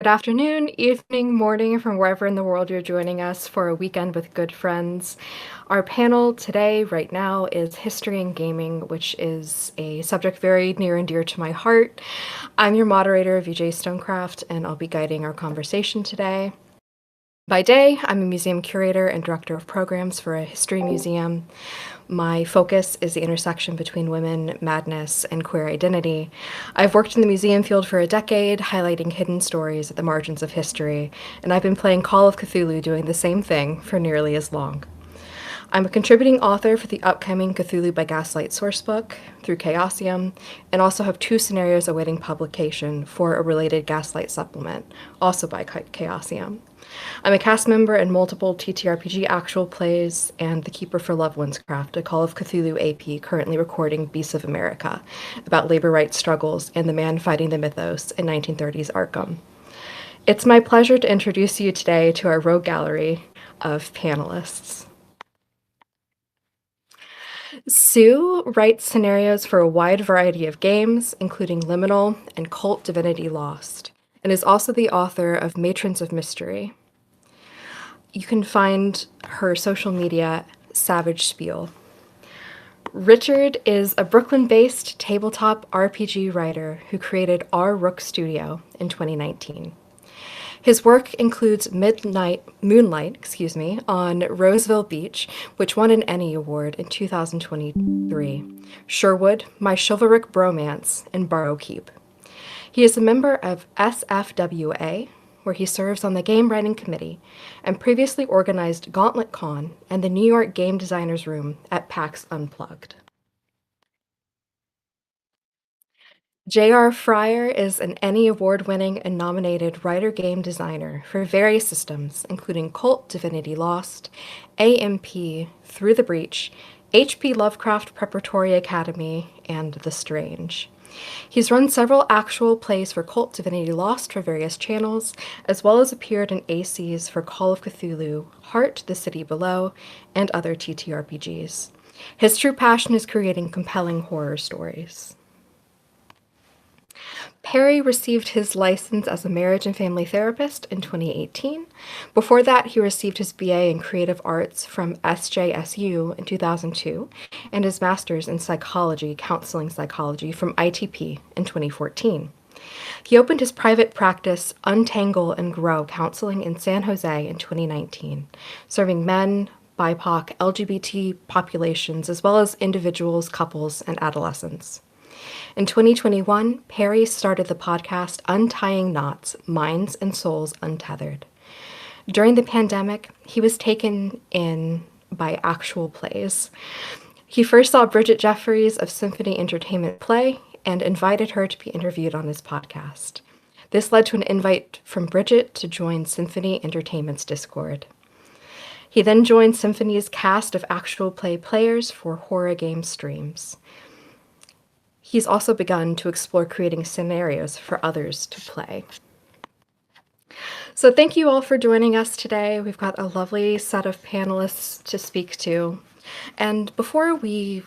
Good afternoon, evening, morning, from wherever in the world you're joining us for a weekend with good friends. Our panel today, right now, is history and gaming, which is a subject very near and dear to my heart. I'm your moderator, VJ Stonecraft, and I'll be guiding our conversation today. By day, I'm a museum curator and director of programs for a history museum. My focus is the intersection between women, madness, and queer identity. I've worked in the museum field for a decade, highlighting hidden stories at the margins of history, and I've been playing Call of Cthulhu doing the same thing for nearly as long. I'm a contributing author for the upcoming Cthulhu by Gaslight sourcebook through Chaosium, and also have 2 scenarios awaiting publication for a related Gaslight supplement, also by Chaosium. I'm a cast member in multiple TTRPG actual plays and the Keeper for Loved Ones Craft, a Call of Cthulhu AP currently recording Beasts of America, about labor rights struggles and the man fighting the mythos in 1930s Arkham. It's my pleasure to introduce you today to our rogue gallery of panelists. Sue writes scenarios for a wide variety of games, including Liminal and Cult Divinity Lost, and is also the author of Matrons of Mystery. You can find her social media, Savage Spiel. Richard is a Brooklyn-based tabletop RPG writer who created Our Rook Studio in 2019. His work includes Moonlight, on Roseville Beach, which won an Emmy Award in 2023, Sherwood, My Chivalric Bromance, and Barrowkeep. He is a member of SFWA, where he serves on the game writing committee, and previously organized Gauntlet Con and the New York Game Designers Room at PAX Unplugged. J.R. Fryer is an Emmy Award-winning and nominated writer-game designer for various systems, including Cult Divinity Lost, AMP, Through the Breach, H.P. Lovecraft Preparatory Academy, and The Strange. He's run several actual plays for Cult Divinity Lost for various channels, as well as appeared in ACs for Call of Cthulhu, Heart, The City Below, and other TTRPGs. His true passion is creating compelling horror stories. Perry received his license as a marriage and family therapist in 2018. Before that, he received his BA in Creative Arts from SJSU in 2002 and his master's in psychology, counseling psychology from ITP in 2014. He opened his private practice, Untangle and Grow Counseling in San Jose in 2019, serving men, BIPOC, LGBT populations, as well as individuals, couples, and adolescents. In 2021, Perry started the podcast Untying Knots, Minds and Souls Untethered. During the pandemic, he was taken in by actual plays. He first saw Bridget Jeffries of Symphony Entertainment play and invited her to be interviewed on his podcast. This led to an invite from Bridget to join Symphony Entertainment's Discord. He then joined Symphony's cast of actual play players for horror game streams. He's also begun to explore creating scenarios for others to play. So thank you all for joining us today. We've got a lovely set of panelists to speak to. And before we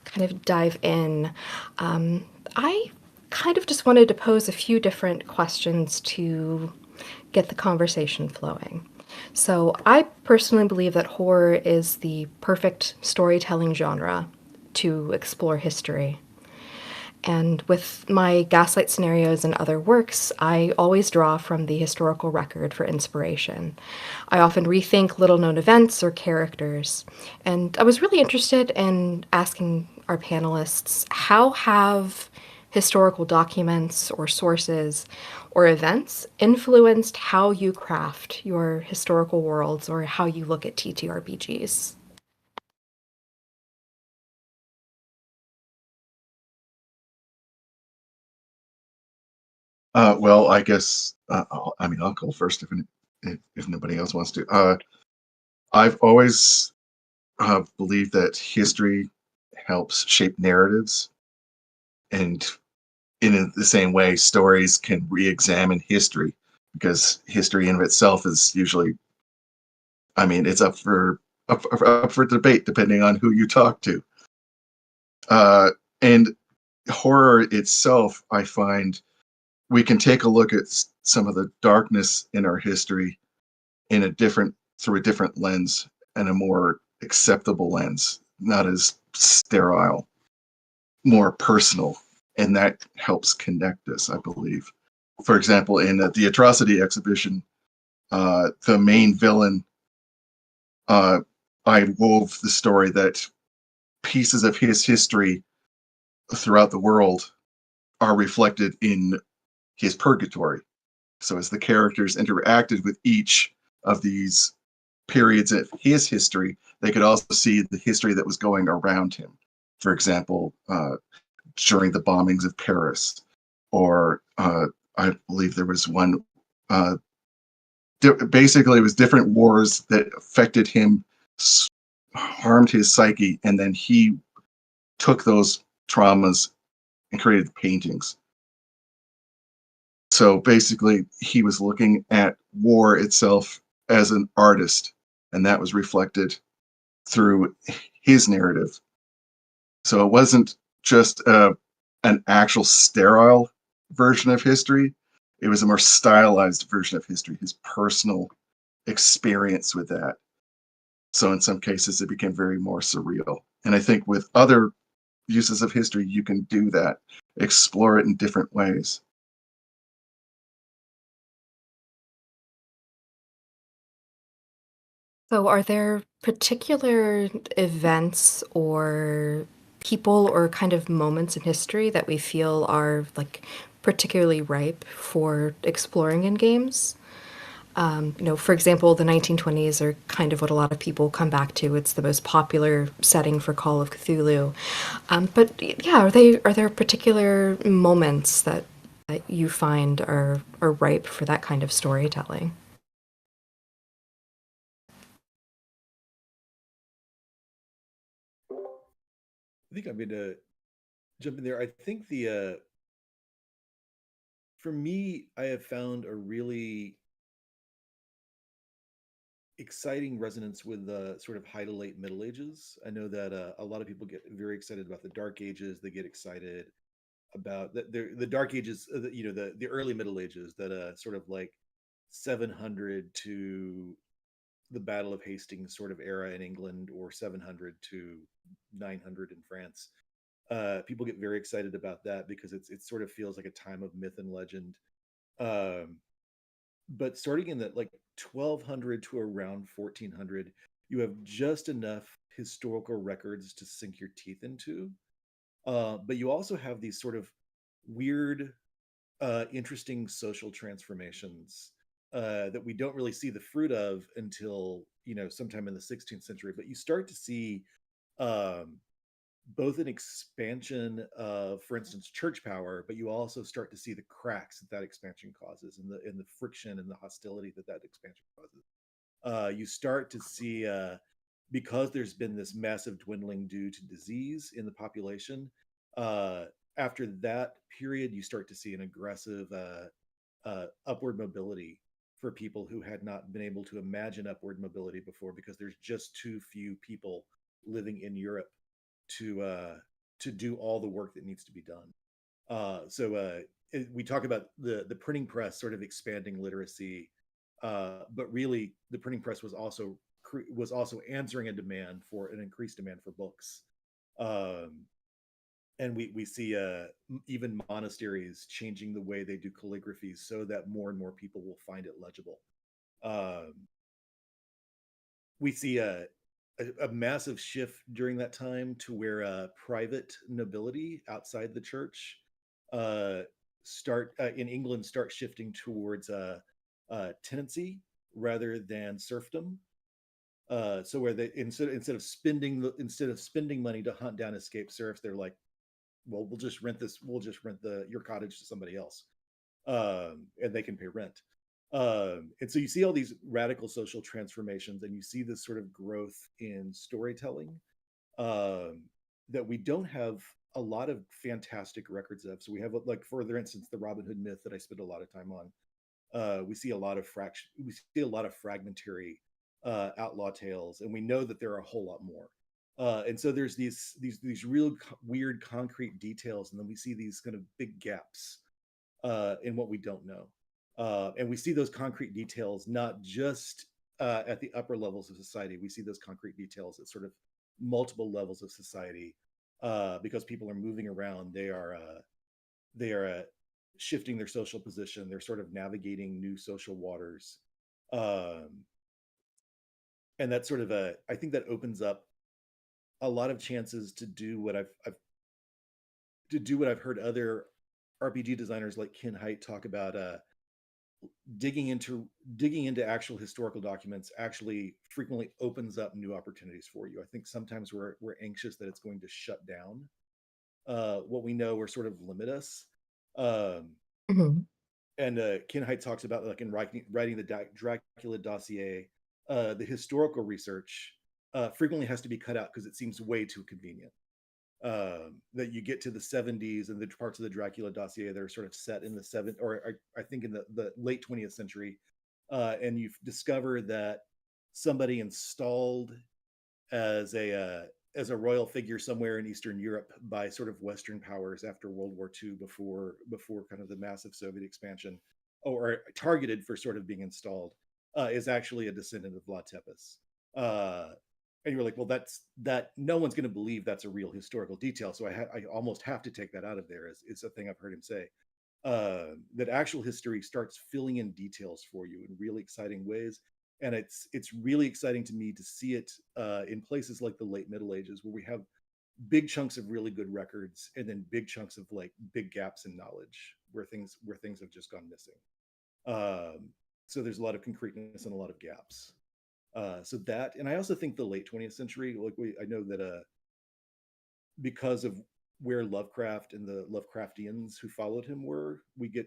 kind of dive in, I kind of just wanted to pose a few different questions to get the conversation flowing. So I personally believe that horror is the perfect storytelling genre to explore history. And with my Gaslight scenarios and other works, I always draw from the historical record for inspiration. I often rethink little-known events or characters. And I was really interested in asking our panelists, how have historical documents or sources or events influenced how you craft your historical worlds or how you look at TTRPGs? Well, I guess I'll go first if nobody else wants to. I've always believed that history helps shape narratives, and in the same way, stories can re-examine history because history in of itself is usually, it's up for debate depending on who you talk to. And horror itself, I find we can take a look at some of the darkness in our history in a different through a different lens and a more acceptable lens, not as sterile, more personal, and that helps connect us, I believe. For example, in the Atrocity exhibition, the main villain, uh, I wove the story that pieces of his history throughout the world are reflected in his purgatory. So as the characters interacted with each of these periods of his history, they could also see the history that was going around him. For example, during the bombings of Paris, or I believe there was one. Basically, it was different wars that affected him, harmed his psyche, and then he took those traumas and created paintings. So basically, he was looking at war itself as an artist, and that was reflected through his narrative. So it wasn't just an actual sterile version of history. It was a more stylized version of history, his personal experience with that. So in some cases, it became very more surreal. And I think with other uses of history, you can do that, explore it in different ways. So, are there particular events or people or kind of moments in history that we feel are like particularly ripe for exploring in games? For example, the 1920s are kind of what a lot of people come back to. It's the most popular setting for Call of Cthulhu. But yeah, are there particular moments that you find are ripe for that kind of storytelling? I think I'm going to jump in there. I think for me, I have found a really exciting resonance with the sort of high to late Middle Ages. I know that a lot of people get very excited about the Dark Ages. They get excited about the Dark Ages, the early Middle Ages, that sort of like 700 to the Battle of Hastings sort of era in England, or 700 to 900 in France. People get very excited about that because it sort of feels like a time of myth and legend. Um, but starting in the like 1200 to around 1400, you have just enough historical records to sink your teeth into. But you also have these sort of weird, interesting social transformations that we don't really see the fruit of until sometime in the 16th century. But you start to see um, both an expansion of, for instance, church power, but you also start to see the cracks that expansion causes, and the friction and the hostility that expansion causes. You start to see, because there's been this massive dwindling due to disease in the population. Uh, After that period, you start to see an aggressive upward mobility for people who had not been able to imagine upward mobility before, because there's just too few people living in Europe to uh, to do all the work that needs to be done. We talk about the printing press sort of expanding literacy, but really the printing press was also answering a demand for an increased demand for books. Um, and we see even monasteries changing the way they do calligraphy so that more and more people will find it legible. Um, we see a massive shift during that time to where private nobility outside the church uh, start in England start shifting towards tenancy rather than serfdom. So where they instead of spending money to hunt down escaped serfs, they're like, well, we'll just rent the your cottage to somebody else, and they can pay rent. And so you see all these radical social transformations, and you see this sort of growth in storytelling um, that we don't have a lot of fantastic records of. So we have, like, for instance, the Robin Hood myth that I spent a lot of time on. We see a lot of fragmentary outlaw tales, and we know that there are a whole lot more. And so there's these real weird concrete details, and then we see these kind of big gaps in what we don't know. And we see those concrete details not just at the upper levels of society. We see those concrete details at sort of multiple levels of society because people are moving around. They are shifting their social position. They're sort of navigating new social waters, um, and that's sort of I think that opens up a lot of chances to do what I've heard other RPG designers like Ken Hite talk about. Digging into actual historical documents actually frequently opens up new opportunities for you. I think sometimes we're anxious that it's going to shut down what we know or sort of limit us. Um, Mhm. and Ken Hite talks about, like, in writing the Dracula dossier, the historical research frequently has to be cut out because it seems way too convenient. That you get to the 70s and the parts of the Dracula dossier that are sort of set in the I think in the late 20th century, and you discover that somebody installed as a royal figure somewhere in Eastern Europe by sort of Western powers after World War II, before kind of the massive Soviet expansion, or targeted for sort of being installed, is actually a descendant of Vlad Tepes. Uh, and you're like, well, that no one's going to believe that's a real historical detail. So I almost have to take that out of there. Is a thing I've heard him say. That actual history starts filling in details for you in really exciting ways, and it's really exciting to me to see it in places like the late Middle Ages, where we have big chunks of really good records, and then big chunks of like big gaps in knowledge where things have just gone missing. Um, so there's a lot of concreteness and a lot of gaps. So that, and I also think the late 20th century, like I know that because of where Lovecraft and the Lovecraftians who followed him were, we get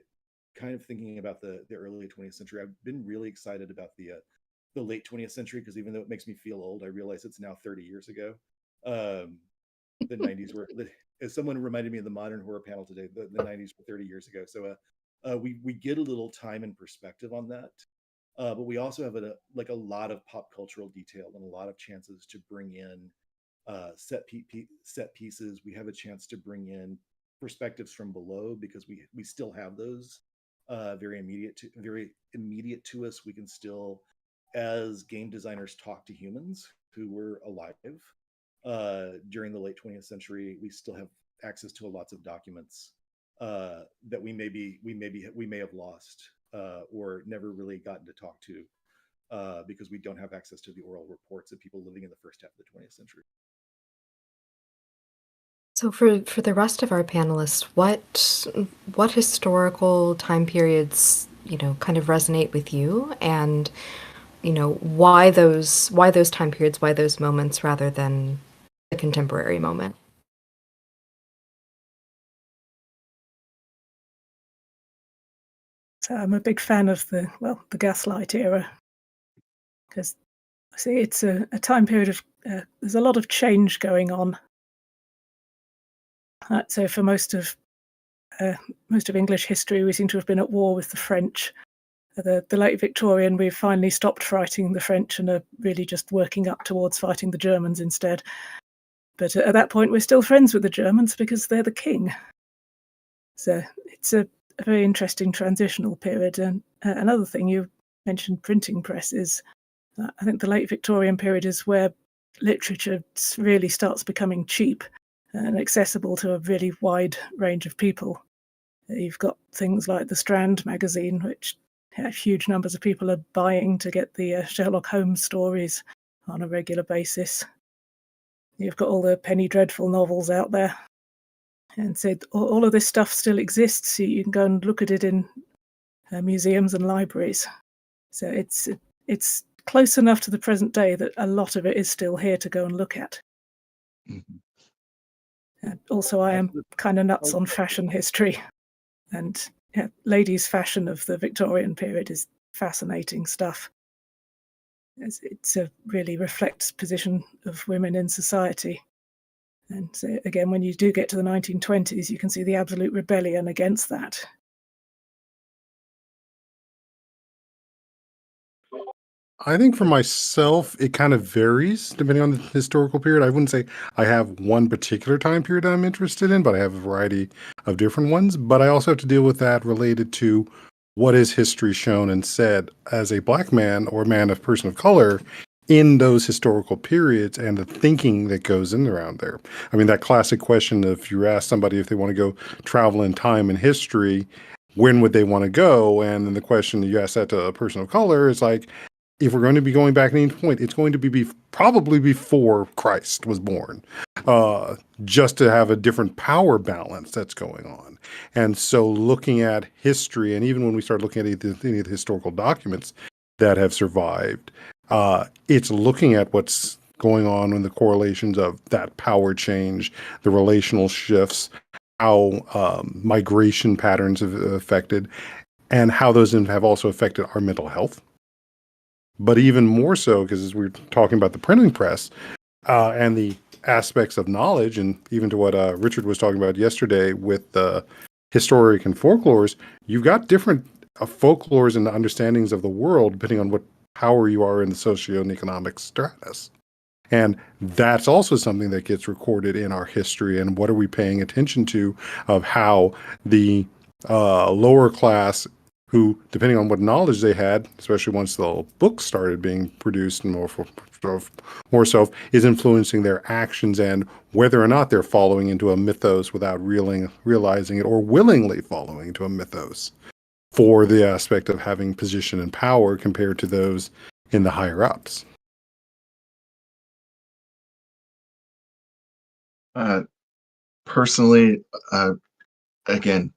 kind of thinking about the early 20th century. I've been really excited about the late 20th century because even though it makes me feel old, I realize it's now 30 years ago. Um, the 90s were, as someone reminded me of the modern horror panel today, the 90s were 30 years ago. So we get a little time and perspective on that. But we also have a lot of pop cultural detail and a lot of chances to bring in set pieces. We have a chance to bring in perspectives from below because we still have those very immediate to us. We can still, as game designers, talk to humans who were alive during the late 20th century. We still have access to lots of documents that we may have lost or never really gotten to talk to because we don't have access to the oral reports of people living in the first half of the 20th century. So for the rest of our panelists, what historical time periods, kind of resonate with you, and why those time periods, why those moments rather than the contemporary moment? So I'm a big fan of the Gaslight era because I see it's a time period of there's a lot of change going on. So for most of English history, we seem to have been at war with the French. The late Victorian, we've finally stopped fighting the French and are really just working up towards fighting the Germans instead. But at that point, we're still friends with the Germans because they're the king. So it's a very interesting transitional period. And another thing you mentioned, printing presses. I think the late Victorian period is where literature really starts becoming cheap and accessible to a really wide range of people. You've got things like the Strand magazine, which huge numbers of people are buying to get the Sherlock Holmes stories on a regular basis. You've got all the Penny Dreadful novels out there. And so all of this stuff still exists. So you can go and look at it in museums and libraries. So it's close enough to the present day that a lot of it is still here to go and look at. Mhm. Also, I am kind of nuts on fashion history, and ladies' fashion of the Victorian period is fascinating stuff. It's a really reflects position of women in society. And so again, when you do get to the 1920s, you can see the absolute rebellion against that. I think for myself, it kind of varies depending on the historical period. I wouldn't say I have one particular time period I'm interested in, but I have a variety of different ones. But I also have to deal with that related to what is history shown and said as a Black man or person of color in those historical periods, and the thinking that goes in around there. I mean, that classic question, if you ask somebody if they want to go travel in time and history, when would they want to go? And then the question you ask that to a person of color is like, if we're going to be going back at any point, it's going to be probably before Christ was born, just to have a different power balance that's going on. And so looking at history, and even when we start looking at any of the historical documents that have survived, it's looking at what's going on in the correlations of that power change, the relational shifts, how migration patterns have affected, and how those have also affected our mental health. But even more so, because as we're talking about the printing press and the aspects of knowledge, and even to what Richard was talking about yesterday with the historic and folklores, you've got different folklores and understandings of the world depending on what power you are in the socio-economic stratus. And that's also something that gets recorded in our history. And what are we paying attention to of how the lower class, who, depending on what knowledge they had, especially once the books started being produced and more so, is influencing their actions and whether or not they're following into a mythos without realizing it, or willingly following into a mythos for the aspect of having position and power compared to those in the higher ups. Personally, again,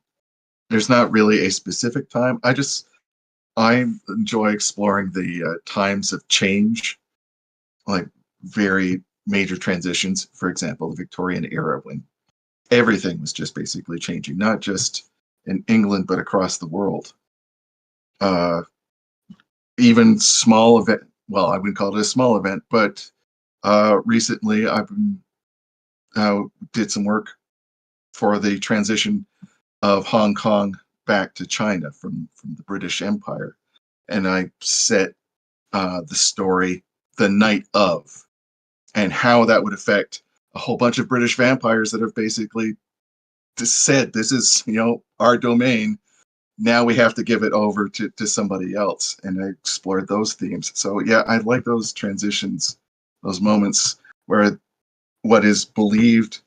there's not really a specific time. I enjoy exploring the times of change, like very major transitions. For example, the Victorian era, when everything was just basically changing, not just in England but across the world. Even small event. Well, I wouldn't call it a small event, but recently I've been did some work for the transition of Hong Kong back to China from the British Empire. And I set the story the night of, and how that would affect a whole bunch of British vampires that have basically just said, this is, our domain. Now we have to give it over to somebody else. And I explored those themes. So yeah, I like those transitions, those moments where what is believed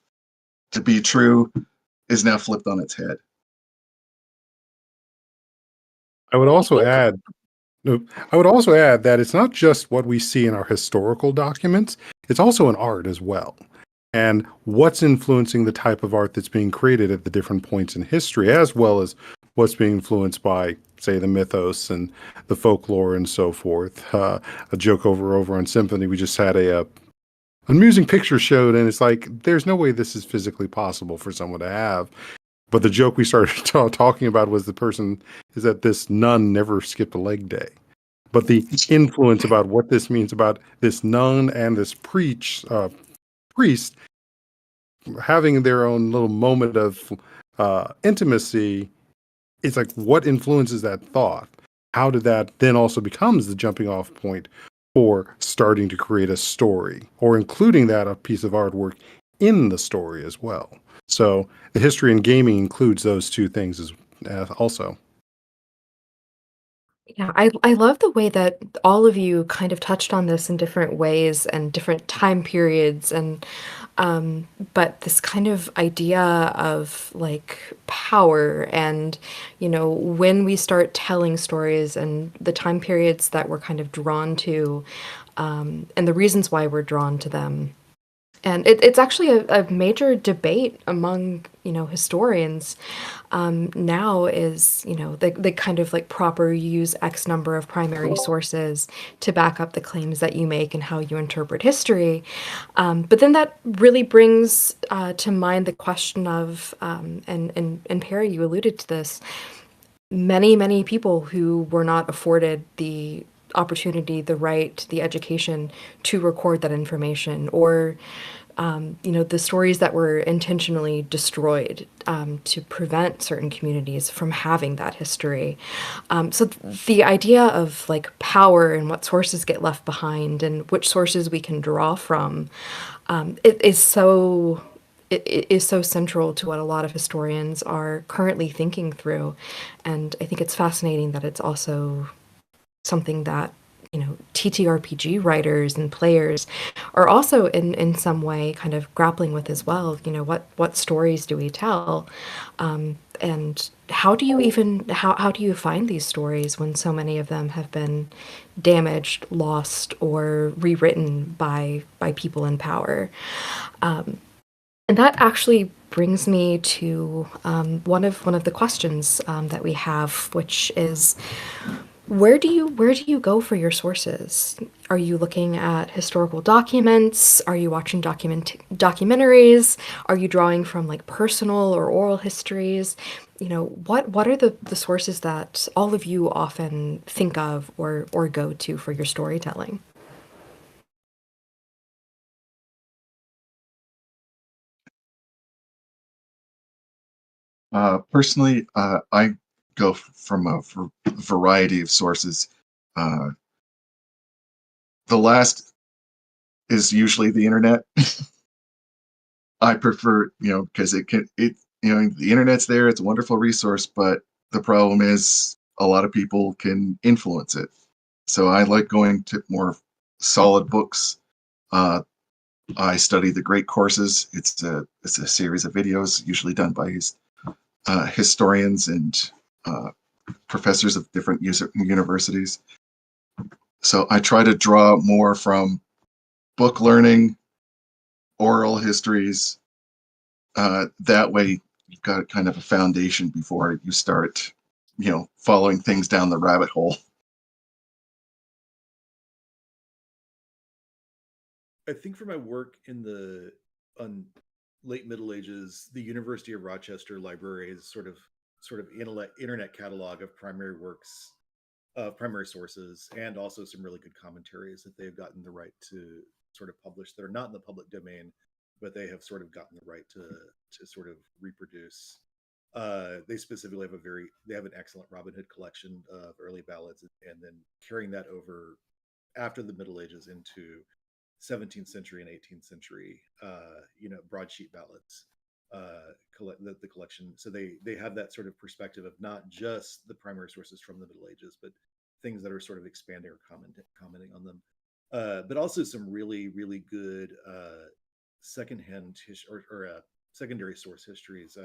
to be true is now flipped on its head. I would also add that it's not just what we see in our historical documents, it's also in art as well. And what's influencing the type of art that's being created at the different points in history, as well as what's being influenced by, say, the mythos and the folklore and so forth. A joke over on Symphony, we just had a amusing picture showed, and it's like, there's no way this is physically possible for someone to have. But the joke we started talking about was is that this nun never skipped a leg day. But the influence about what this means about this nun and this priest having their own little moment of intimacy, it's like, what influences that thought? How did that then also becomes the jumping off point for starting to create a story, or including that a piece of artwork in the story as well? So the history in gaming includes those two things as also. Yeah, I love the way that all of you kind of touched on this in different ways and different time periods, and but this kind of idea of like power, and when we start telling stories and the time periods that we're kind of drawn to, and the reasons why we're drawn to them. And it's actually a major debate among, historians now is, they kind of like proper use X number of primary sources to back up the claims that you make and how you interpret history. But then that really brings to mind the question of, and Perry, you alluded to this, many people who were not afforded the opportunity, the right, the education to record that information, or the stories that were intentionally destroyed to prevent certain communities from having that history. So the idea of like power and what sources get left behind and which sources we can draw from, it is so it is so central to what a lot of historians are currently thinking through. And I think it's fascinating that it's also something that, TTRPG writers and players are also in some way kind of grappling with as well. What stories do we tell? And how do you find these stories when so many of them have been damaged, lost, or rewritten by people in power? And that actually brings me to one of the questions that we have, which is, where do you go for your sources? Are you looking at historical documents? Are you watching documentaries? Are you drawing from like personal or oral histories? What are the sources that all of you often think of or go to for your storytelling? Personally, I go from a variety of sources. Uh, the last is usually the internet. I prefer, because the internet's there. It's a wonderful resource, but the problem is a lot of people can influence it. So I like going to more solid books. Uh, I study the great courses. It's a series of videos, usually done by historians and professors of different universities. So I try to draw more from book learning, oral histories. That way, you've got kind of a foundation before you start, following things down the rabbit hole. I think for my work in the late Middle Ages, the University of Rochester Library is sort of internet catalog of primary works, primary sources, and also some really good commentaries that they've gotten the right to sort of publish that are not in the public domain, but they have sort of gotten the right to sort of reproduce. They specifically have an excellent Robin Hood collection of early ballads, and then carrying that over after the Middle Ages into 17th century and 18th century, broadsheet ballads, the collection. So they have that sort of perspective of not just the primary sources from the Middle Ages, but things that are sort of expanding or commenting on them. But also some really, really good secondhand or secondary source histories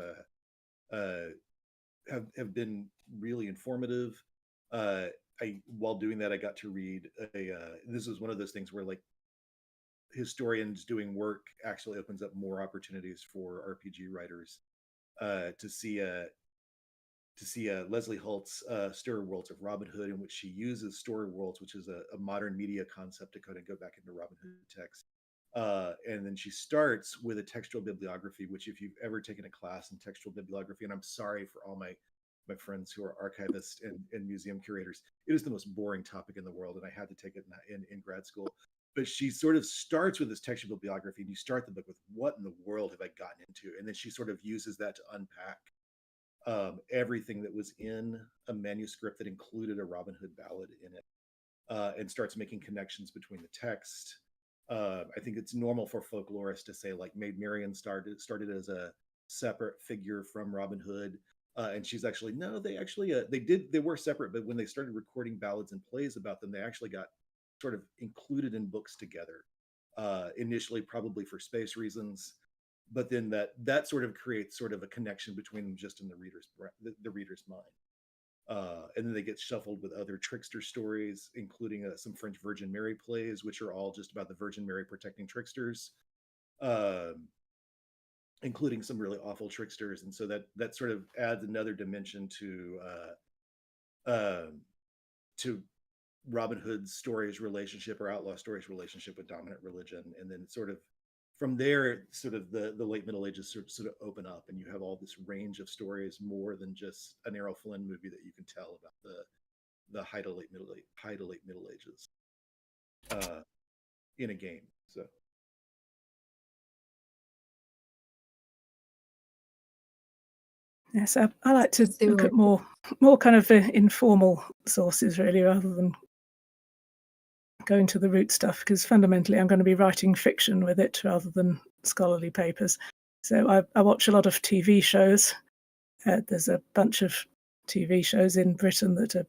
have been really informative. While doing that, I got to read this is one of those things where like historians doing work actually opens up more opportunities for RPG writers to see Leslie Holt's Story Worlds of Robin Hood, in which she uses Story Worlds, which is a modern media concept, to kind of go back into Robin Hood text. And then she starts with a textual bibliography, which if you've ever taken a class in textual bibliography, and I'm sorry for all my friends who are archivists and museum curators, it is the most boring topic in the world, and I had to take it in grad school. But she sort of starts with this textual bibliography, and you start the book with, what in the world have I gotten into? And then she sort of uses that to unpack everything that was in a manuscript that included a Robin Hood ballad in it, and starts making connections between the text. I think it's normal for folklorists to say like Maid Marian started as a separate figure from Robin Hood, and she's actually no, they were separate, but when they started recording ballads and plays about them, they actually got sort of included in books together. Initially, probably for space reasons, but then that sort of creates sort of a connection between them just in the reader's mind. And then they get shuffled with other trickster stories, including some French Virgin Mary plays, which are all just about the Virgin Mary protecting tricksters, including some really awful tricksters. And so that sort of adds another dimension to Robin Hood's story's relationship, or outlaw story's relationship, with dominant religion. And then sort of from there, sort of the late Middle Ages sort of open up, and you have all this range of stories, more than just an Errol Flynn movie that you can tell about the high to late Middle Ages in a game. So yes, I like to look at more kind of informal sources, really, rather than go into the root stuff, because fundamentally I'm going to be writing fiction with it rather than scholarly papers. So I watch a lot of TV shows. There's a bunch of TV shows in Britain that are,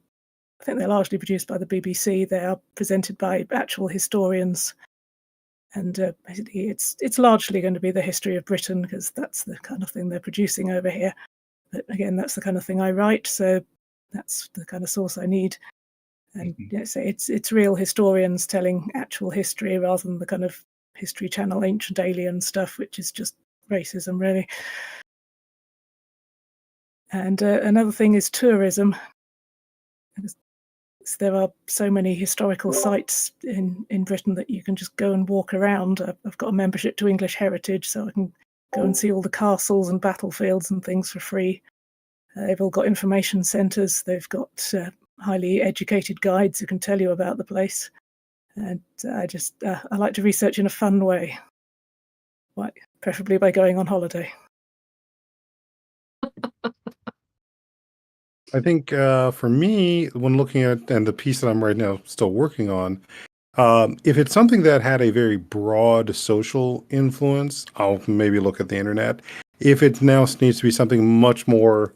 I think they're largely produced by the BBC. They are presented by actual historians, and basically it's largely going to be the history of Britain because that's the kind of thing they're producing over here. But again, that's the kind of thing I write, so that's the kind of source I need. And so it's real historians telling actual history rather than the kind of History Channel ancient alien stuff, which is just racism, really. And another thing is tourism. There are so many historical sites in Britain that you can just go and walk around. I've got a membership to English Heritage, so I can go and see all the castles and battlefields and things for free. They've all got information centres. They've got highly educated guides who can tell you about the place. And I like to research in a fun way, preferably by going on holiday. I think for me, when looking at and the piece that I'm right now still working on, if it's something that had a very broad social influence, I'll maybe look at the internet. If it now needs to be something much more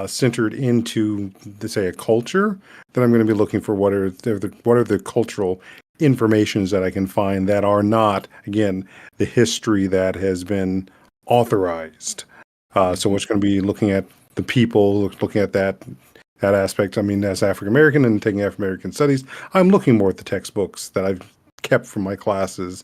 centered into, say, a culture, then I'm going to be looking for what are the cultural informations that I can find that are not, again, the history that has been authorized. So what's going to be looking at the people, looking at that aspect. I mean, as African American and taking African American studies, I'm looking more at the textbooks that I've kept from my classes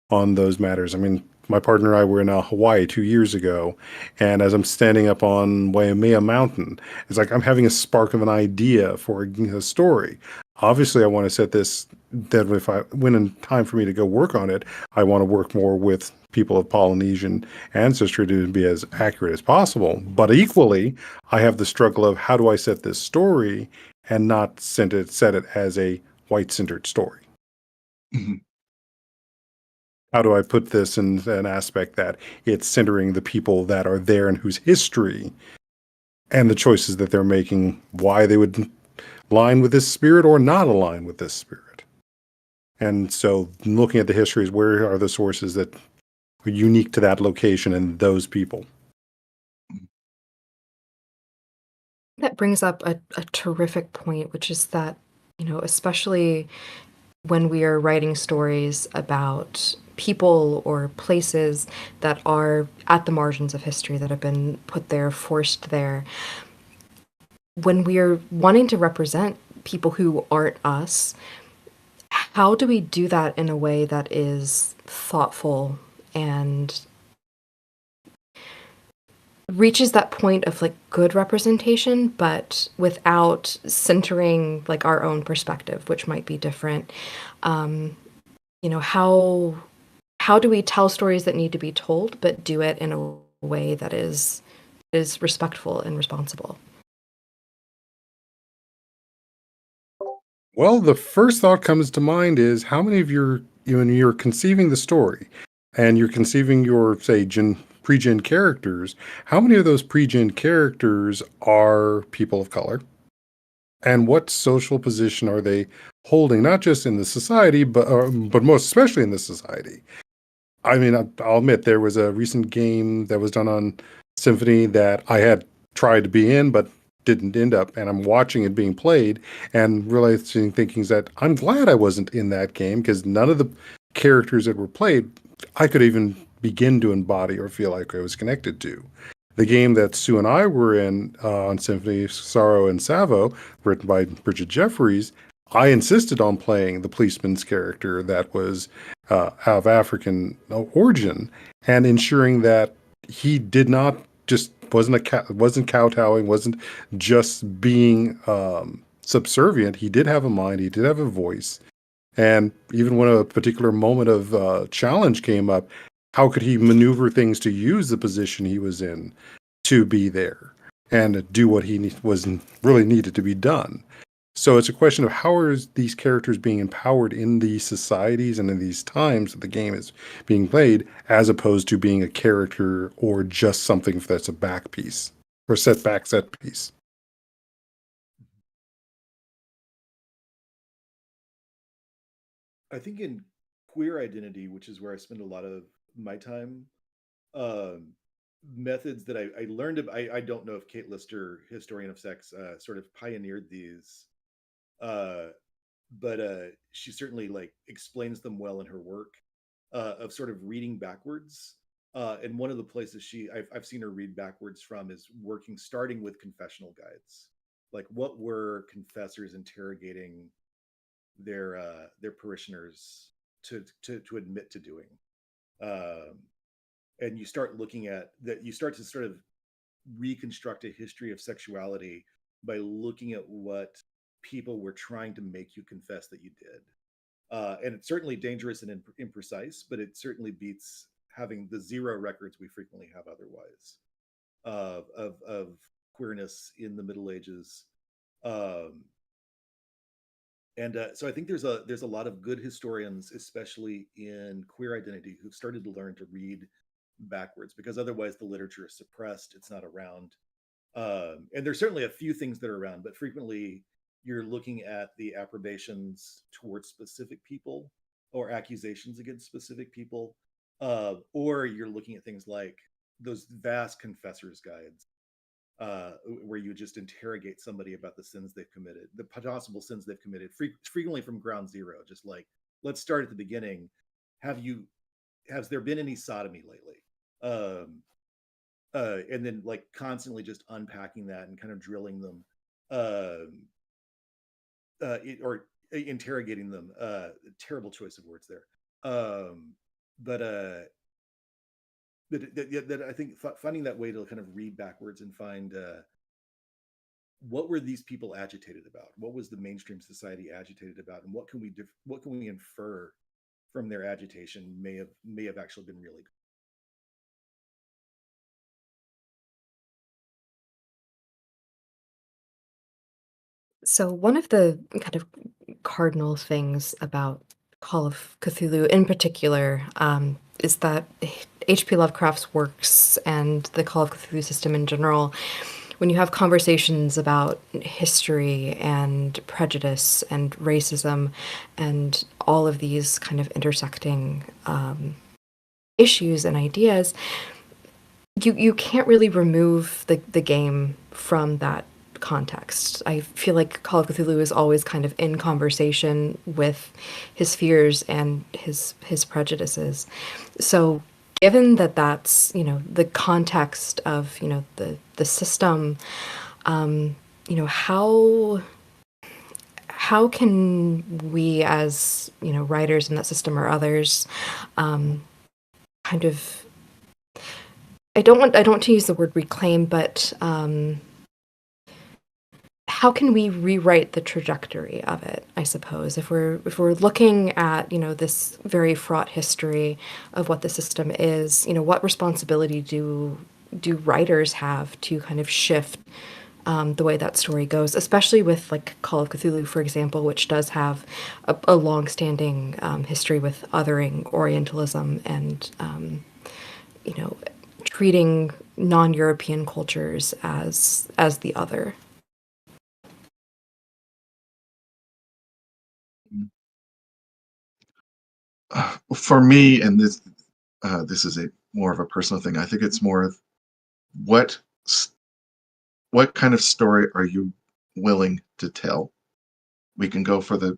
on those matters. I mean, my partner and I were in Hawaii 2 years ago, and as I'm standing up on Waimea Mountain, it's like I'm having a spark of an idea for a story. Obviously, I want to set this that when in time for me to go work on it, I want to work more with people of Polynesian ancestry to be as accurate as possible. But equally, I have the struggle of how do I set this story and not set it as a white-centered story. How do I put this in an aspect that it's centering the people that are there and whose history and the choices that they're making, why they would align with this spirit or not align with this spirit. And so looking at the histories, where are the sources that are unique to that location and those people? That brings up a terrific point, which is that, especially when we are writing stories about people or places that are at the margins of history, that have been put there, forced there, when we are wanting to represent people who aren't us, how do we do that in a way that is thoughtful and reaches that point of like good representation, but without centering like our own perspective, which might be different? How do we tell stories that need to be told, but do it in a way that is respectful and responsible? Well, the first thought comes to mind is how many of when you're conceiving the story and you're conceiving your, say, pre-gen characters, how many of those pre-gen characters are people of color? And what social position are they holding, not just in the society, but most especially in the society? I mean, I'll admit there was a recent game that was done on Symphony that I had tried to be in, but didn't end up. And I'm watching it being played and realizing, thinking that I'm glad I wasn't in that game because none of the characters that were played I could even begin to embody or feel like I was connected to. The game that Sue and I were in on Symphony, Sorrow and Savo, written by Bridget Jeffries, I insisted on playing the policeman's character that was of African origin and ensuring that he did not just wasn't kowtowing, wasn't just being subservient. He did have a mind. He did have a voice. And even when a particular moment of challenge came up, how could he maneuver things to use the position he was in to be there and do what he was really needed to be done? So it's a question of how are these characters being empowered in these societies and in these times that the game is being played, as opposed to being a character or just something that's a back piece or set piece. I think in queer identity, which is where I spend a lot of my time, methods that I learned. I don't know if Kate Lister, historian of sex, sort of pioneered these, uh, but she certainly like explains them well in her work, of sort of reading backwards. And one of the places I've seen her read backwards from is starting with confessional guides. Like, what were confessors interrogating their parishioners to admit to doing? And you start looking at that. You start to sort of reconstruct a history of sexuality by looking at what people were trying to make you confess that you did. And it's certainly dangerous and imprecise, but it certainly beats having the zero records we frequently have otherwise of queerness in the Middle Ages. So I think there's a lot of good historians, especially in queer identity, who've started to learn to read backwards, because otherwise the literature is suppressed, it's not around. And there's certainly a few things that are around, but frequently you're looking at the approbations towards specific people or accusations against specific people, or you're looking at things like those vast confessors guides, where you just interrogate somebody about the sins they've committed, the possible sins they've committed, frequently from ground zero. Just like, let's start at the beginning. Has there been any sodomy lately? And then like constantly just unpacking that and kind of drilling them, or interrogating them. Terrible choice of words there. But I think finding that way to kind of read backwards and find what were these people agitated about? What was the mainstream society agitated about, and what can we infer from their agitation may have actually been really good. So one of the kind of cardinal things about Call of Cthulhu in particular, is that H.P. Lovecraft's works and the Call of Cthulhu system in general, when you have conversations about history and prejudice and racism and all of these kind of intersecting issues and ideas, you can't really remove the game from that context. I feel like Call of Cthulhu is always kind of in conversation with his fears and his prejudices. So given that that's, the context of, the system, how can we as, writers in that system or others, kind of, I don't want to use the word reclaim, but how can we rewrite the trajectory of it, I suppose, if we're looking at, this very fraught history of what the system is, what responsibility do writers have to kind of shift the way that story goes, especially with like Call of Cthulhu, for example, which does have a long-standing history with othering Orientalism and, treating non-European cultures as the other. For me, and this is a more of a personal thing. I think it's more of what kind of story are you willing to tell? We can go for the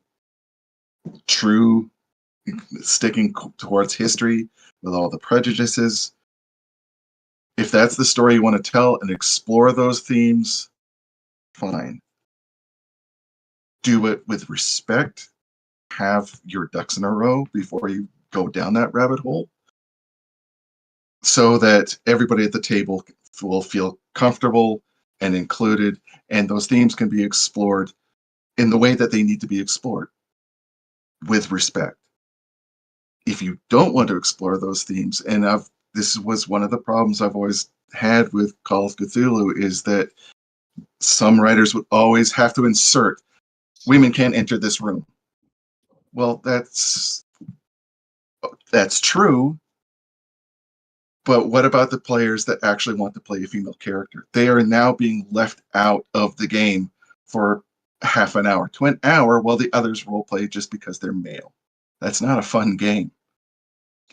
true, sticking towards history with all the prejudices. If that's the story you want to tell and explore those themes, fine. Do it with respect. Have your ducks in a row before you go down that rabbit hole, so that everybody at the table will feel comfortable and included, and those themes can be explored in the way that they need to be explored, with respect. If you don't want to explore those themes, and this was one of the problems I've always had with Call of Cthulhu, is that some writers would always have to insert, women can't enter this room. Well, that's true, but what about the players that actually want to play a female character? They are now being left out of the game for half an hour to an hour while the others role play just because they're male. That's not a fun game.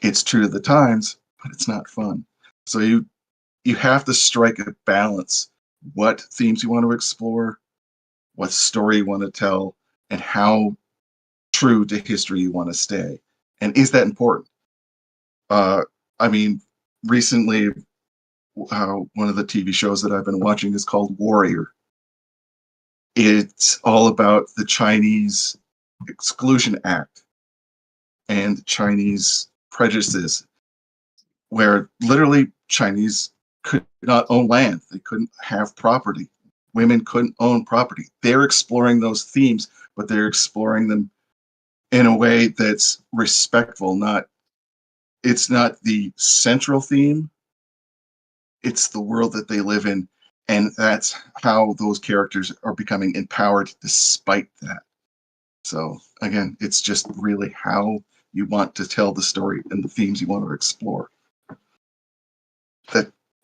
It's true to the times, but it's not fun. So you have to strike a balance. What themes you want to explore, what story you want to tell, and how true to history you want to stay. And is that important? I mean, recently, one of the TV shows that I've been watching is called Warrior. It's all about the Chinese Exclusion Act and Chinese prejudices, where literally Chinese could not own land. They couldn't have property. Women couldn't own property. They're exploring those themes, but they're exploring them in a way that's respectful. It's not the central theme. It's the world that they live in, and that's how those characters are becoming empowered despite that. So again, it's just really how you want to tell the story and the themes you want to explore.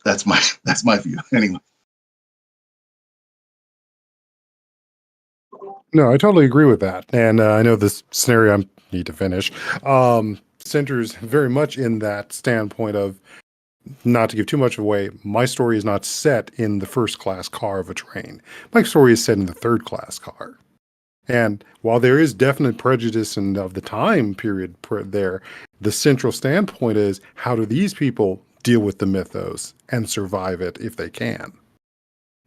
That's my view anyway. No, I totally agree with that. And I know this scenario I need to finish centers very much in that standpoint of, not to give too much away, my story is not set in the first class car of a train. My story is set in the third class car. And while there is definite prejudice and of the time period there, the central standpoint is, how do these people deal with the mythos and survive it if they can?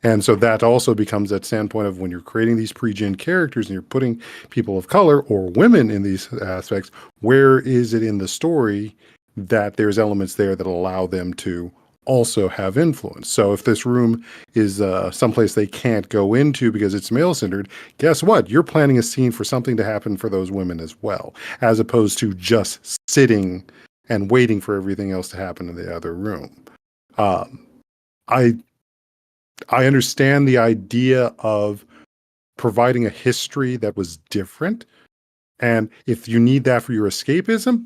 And so that also becomes that standpoint of, when you're creating these pre-gen characters and you're putting people of color or women in these aspects, where is it in the story that there's elements there that allow them to also have influence? So if this room is someplace they can't go into because it's male-centered, guess what? You're planning a scene for something to happen for those women as well, as opposed to just sitting and waiting for everything else to happen in the other room. I understand the idea of providing a history that was different. And if you need that for your escapism,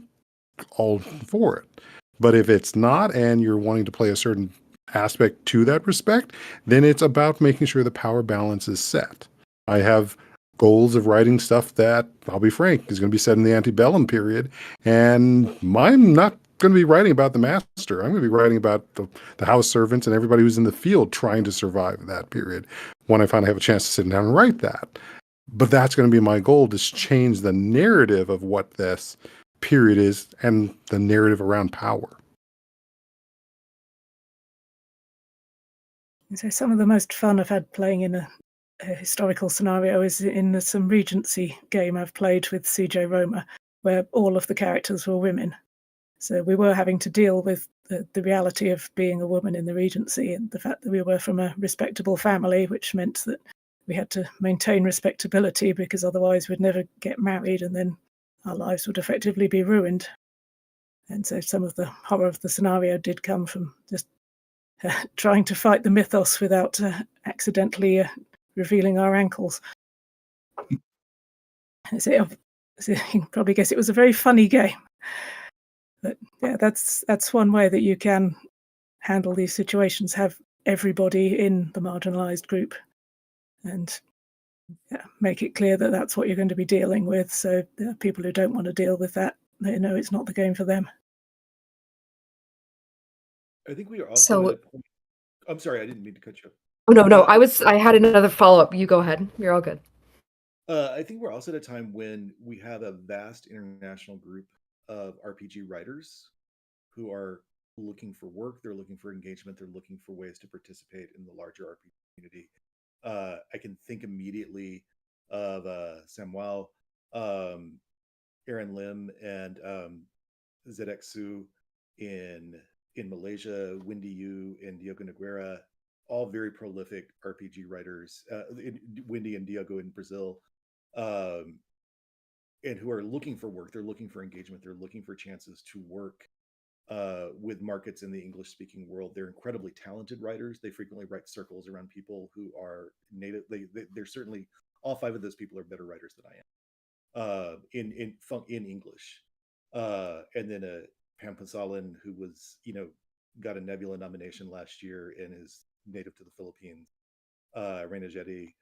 all for it. But if it's not, and you're wanting to play a certain aspect to that respect, then it's about making sure the power balance is set. I have goals of writing stuff that, I'll be frank, is going to be set in the antebellum period. And I'm not going to be writing about the master. I'm going to be writing about the house servants and everybody who's in the field trying to survive that period when I finally have a chance to sit down and write that. But that's going to be my goal, to change the narrative of what this period is and the narrative around power. So some of the most fun I've had playing in a historical scenario is in some Regency game I've played with CJ Roma, where all of the characters were women. So we were having to deal with the reality of being a woman in the Regency, and the fact that we were from a respectable family, which meant that we had to maintain respectability, because otherwise we'd never get married, and then our lives would effectively be ruined. And so some of the horror of the scenario did come from just trying to fight the mythos without accidentally revealing our ankles. So you can probably guess it was a very funny game. But yeah, that's one way that you can handle these situations, have everybody in the marginalized group, and make it clear that that's what you're going to be dealing with. So people who don't want to deal with that, they know it's not the game for them. I think we are also So, at a point. I'm sorry, I didn't mean to cut you off. oh, no, I had another follow-up. You go ahead. You're all good. I think we're also at a time when we have a vast international group of RPG writers who are looking for work, they're looking for engagement, they're looking for ways to participate in the larger RPG community. I can think immediately of Samuel, Aaron Lim, and Zedek Su in Malaysia, Wendy Yu and Diogo Nogueira, all very prolific RPG writers. Wendy and Diogo in Brazil, and who are looking for work. They're looking for engagement. They're looking for chances to work with markets in the English-speaking world. They're incredibly talented writers. They frequently write circles around people who are native. They're certainly, all five of those people are better writers than I am in English. And then Pam Pasalan, who was got a Nebula nomination last year and is native to the Philippines. Reina Jetty.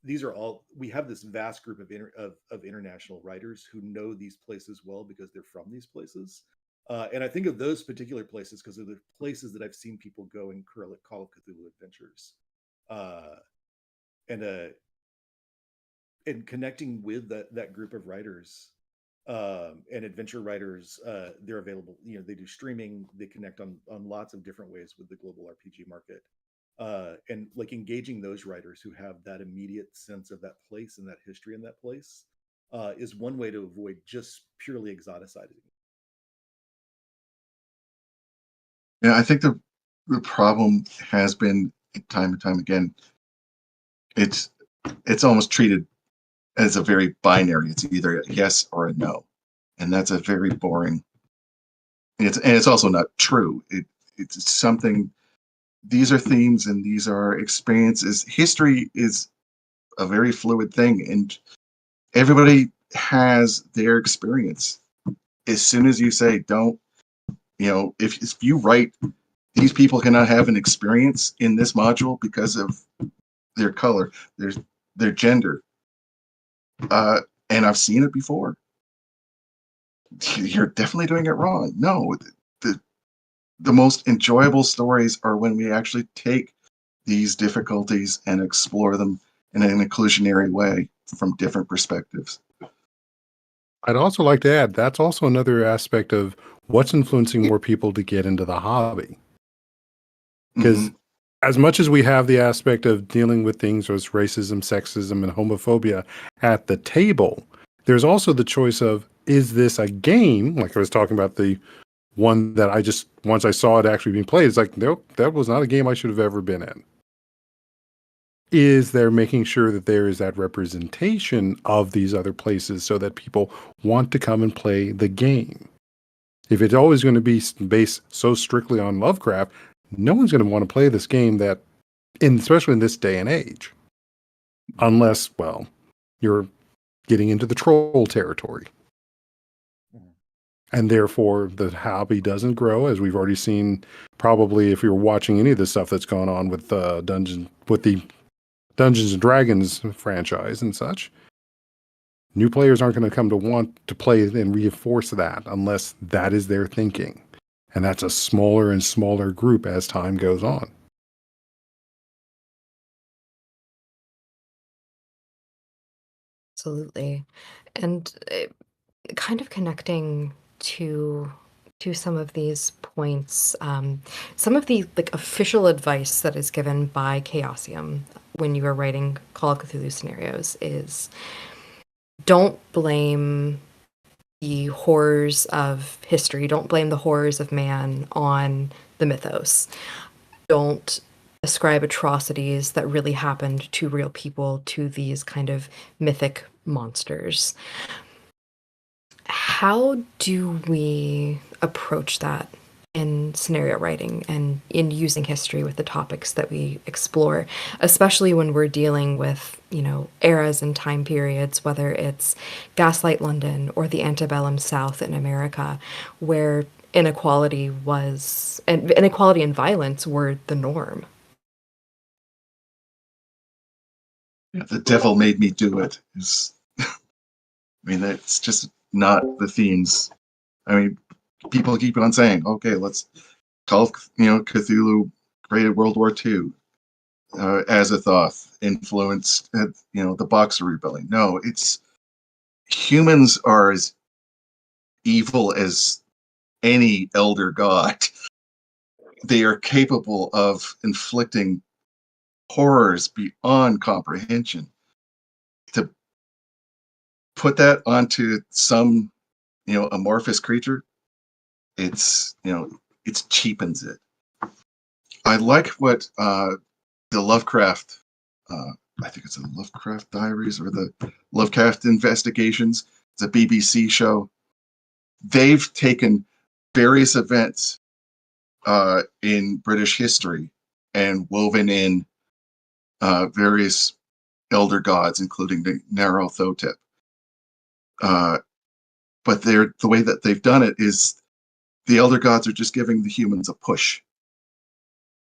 These are all, we have this vast group of international writers who know these places well because they're from these places. And I think of those particular places because they're the places that I've seen people go in Call of Cthulhu adventures, uh, and connecting with that group of writers and adventure writers. They're available. They do streaming. They connect on lots of different ways with the global RPG market, and like engaging those writers who have that immediate sense of that place and that history in that place is one way to avoid just purely exoticizing. Yeah, I think the problem has been time and time again. It's almost treated as a very binary. It's either a yes or a no, and that's a very boring. It's also not true. It's something. These are themes and these are experiences. History is a very fluid thing, and everybody has their experience. As soon as you say don't, if you write these people cannot have an experience in this module because of their color, their gender, and I've seen it before. You're definitely doing it wrong. No, the most enjoyable stories are when we actually take these difficulties and explore them in an inclusionary way from different perspectives. I'd also like to add that's also another aspect of what's influencing more people to get into the hobby. Because as much as we have the aspect of dealing with things as racism, sexism, and homophobia at the table, there's also the choice of, is this a game? Like I was talking about the one that once I saw it actually being played, it's like, nope, that was not a game I should have ever been in. Is there making sure that there is that representation of these other places so that people want to come and play the game? If it's always going to be based so strictly on Lovecraft, no one's going to want to play this game especially in this day and age. Unless, well, you're getting into the troll territory. And therefore, the hobby doesn't grow, as we've already seen. Probably, if you're watching any of the stuff that's gone on with the Dungeons and Dragons franchise and such, new players aren't going to come to want to play and reinforce that unless that is their thinking, and that's a smaller and smaller group as time goes on. Absolutely. And kind of connecting to some of these points, some of the official advice that is given by Chaosium when you are writing Call of Cthulhu scenarios is don't blame the horrors of history, don't blame the horrors of man on the mythos. Don't ascribe atrocities that really happened to real people to these kind of mythic monsters. How do we approach that in scenario writing and in using history with the topics that we explore, especially when we're dealing with, eras and time periods, whether it's Gaslight London or the antebellum South in America, where inequality and violence were the norm? Yeah, the devil made me do it. That's just not the themes. People keep on saying, okay, let's call Cthulhu created World War II. Azathoth influenced, the Boxer Rebellion. No, it's humans are as evil as any elder god. They are capable of inflicting horrors beyond comprehension. To put that onto some, amorphous creature, it cheapens it. I like what the Lovecraft, I think it's the Lovecraft Diaries or the Lovecraft Investigations. It's a BBC show. They've taken various events in British history and woven in various elder gods, including the Nyarlathotep. But the way that they've done it is the elder gods are just giving the humans a push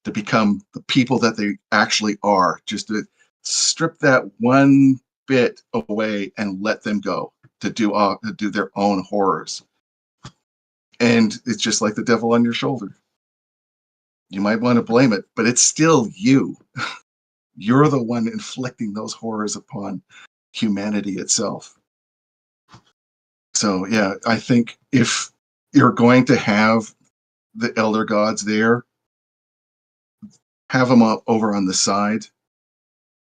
to become the people that they actually are, just to strip that one bit away and let them go to do their own horrors. And it's just like the devil on your shoulder. You might want to blame it, but it's still you. You're the one inflicting those horrors upon humanity itself. So, yeah, I think if you're going to have the elder gods there, have them up over on the side,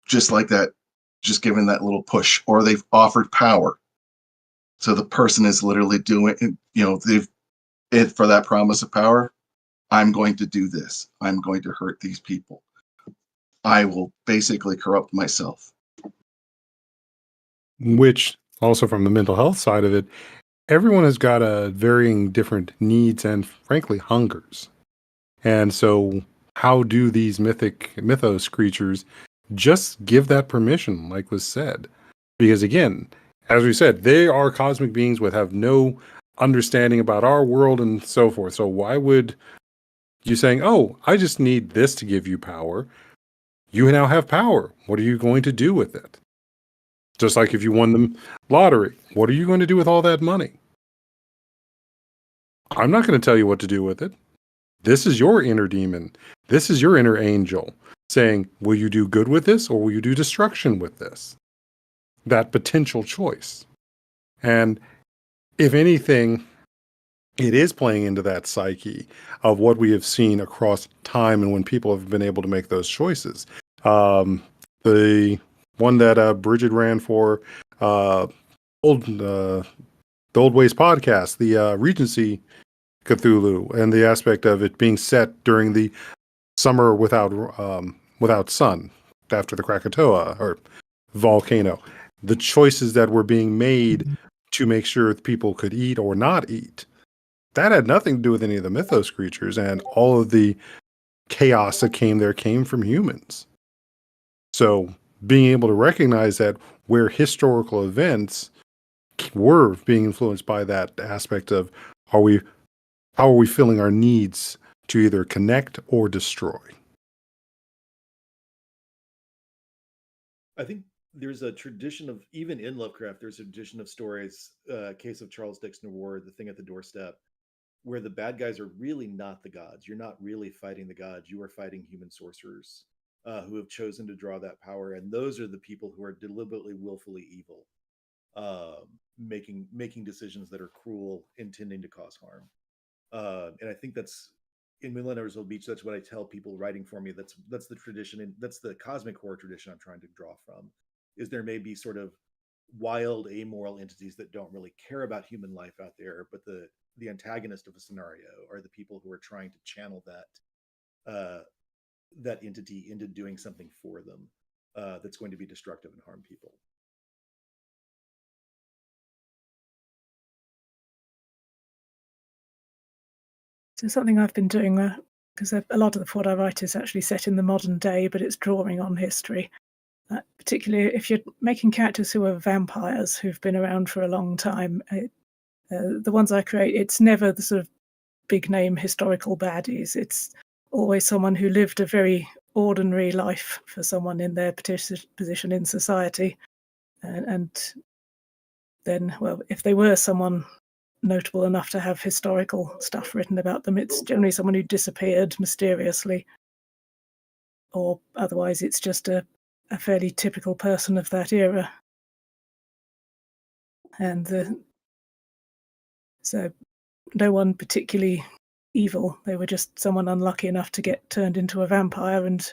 just like that, just giving that little push, or they've offered power. So the person is literally doing, they've it for that promise of power. I'm going to do this. I'm going to hurt these people. I will basically corrupt myself. Which also from the mental health side of it, everyone has got a varying different needs and frankly hungers. And so how do these mythos creatures just give that permission, like was said? Because again, as we said, they are cosmic beings with have no understanding about our world and so forth. So why would you saying, oh, I just need this to give you power? You now have power. What are you going to do with it? Just like if you won the lottery, what are you going to do with all that money? I'm not going to tell you what to do with it. This is your inner demon. This is your inner angel saying, will you do good with this or will you do destruction with this? That potential choice. And if anything, it is playing into that psyche of what we have seen across time and when people have been able to make those choices. The one that Bridget ran for the Old Ways podcast, the Regency Cthulhu, and the aspect of it being set during the summer without sun after the Krakatoa or volcano. The choices that were being made to make sure people could eat or not eat. That had nothing to do with any of the mythos creatures, and all of the chaos that came from humans. So being able to recognize that where historical events were being influenced by that aspect of how are we filling our needs to either connect or destroy? I think there's a tradition of, even in Lovecraft, there's a tradition of stories, case of Charles Dixon Ward, The Thing at the Doorstep, where the bad guys are really not the gods. You're not really fighting the gods. You are fighting human sorcerers who have chosen to draw that power. And those are the people who are deliberately, willfully evil, making decisions that are cruel, intending to cause harm. And I think that's in Midland Arizona Beach. That's what I tell people writing for me. That's the tradition, and that's the cosmic horror tradition I'm trying to draw from. Is there may be sort of wild, amoral entities that don't really care about human life out there, but the antagonist of a scenario are the people who are trying to channel that entity into doing something for them that's going to be destructive and harm people. So something I've been doing, because a lot of what I write is actually set in the modern day, but it's drawing on history. Particularly if you're making characters who are vampires who've been around for a long time, the ones I create, it's never the sort of big name historical baddies. It's always someone who lived a very ordinary life for someone in their position in society. And then, well, if they were someone notable enough to have historical stuff written about them, it's generally someone who disappeared mysteriously, or otherwise it's just a fairly typical person of that era. And so no one particularly evil. They were just someone unlucky enough to get turned into a vampire, and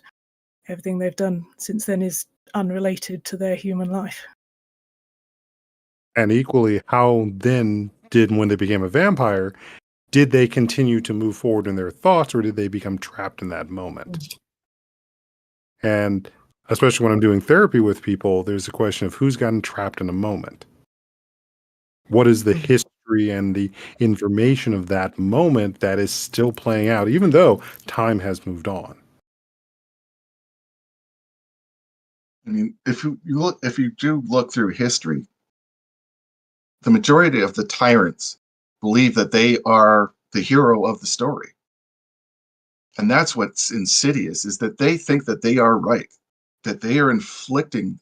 everything they've done since then is unrelated to their human life. And equally, how then did, when they became a vampire, did they continue to move forward in their thoughts or did they become trapped in that moment? And especially when I'm doing therapy with people, there's a question of who's gotten trapped in a moment. What is the history and the information of that moment that is still playing out, even though time has moved on? I mean, if you do look through history, the majority of the tyrants believe that they are the hero of the story. And that's what's insidious, is that they think that they are right, that they are inflicting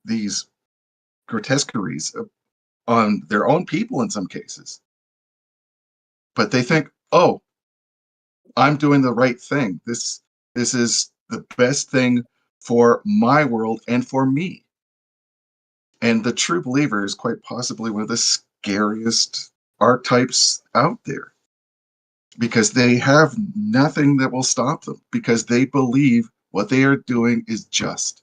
these grotesqueries on their own people in some cases. but they think, oh, I'm doing the right thing. This is the best thing for my world and for me. And the true believer is quite possibly one of the scariest archetypes out there because they have nothing that will stop them because they believe what they are doing is just.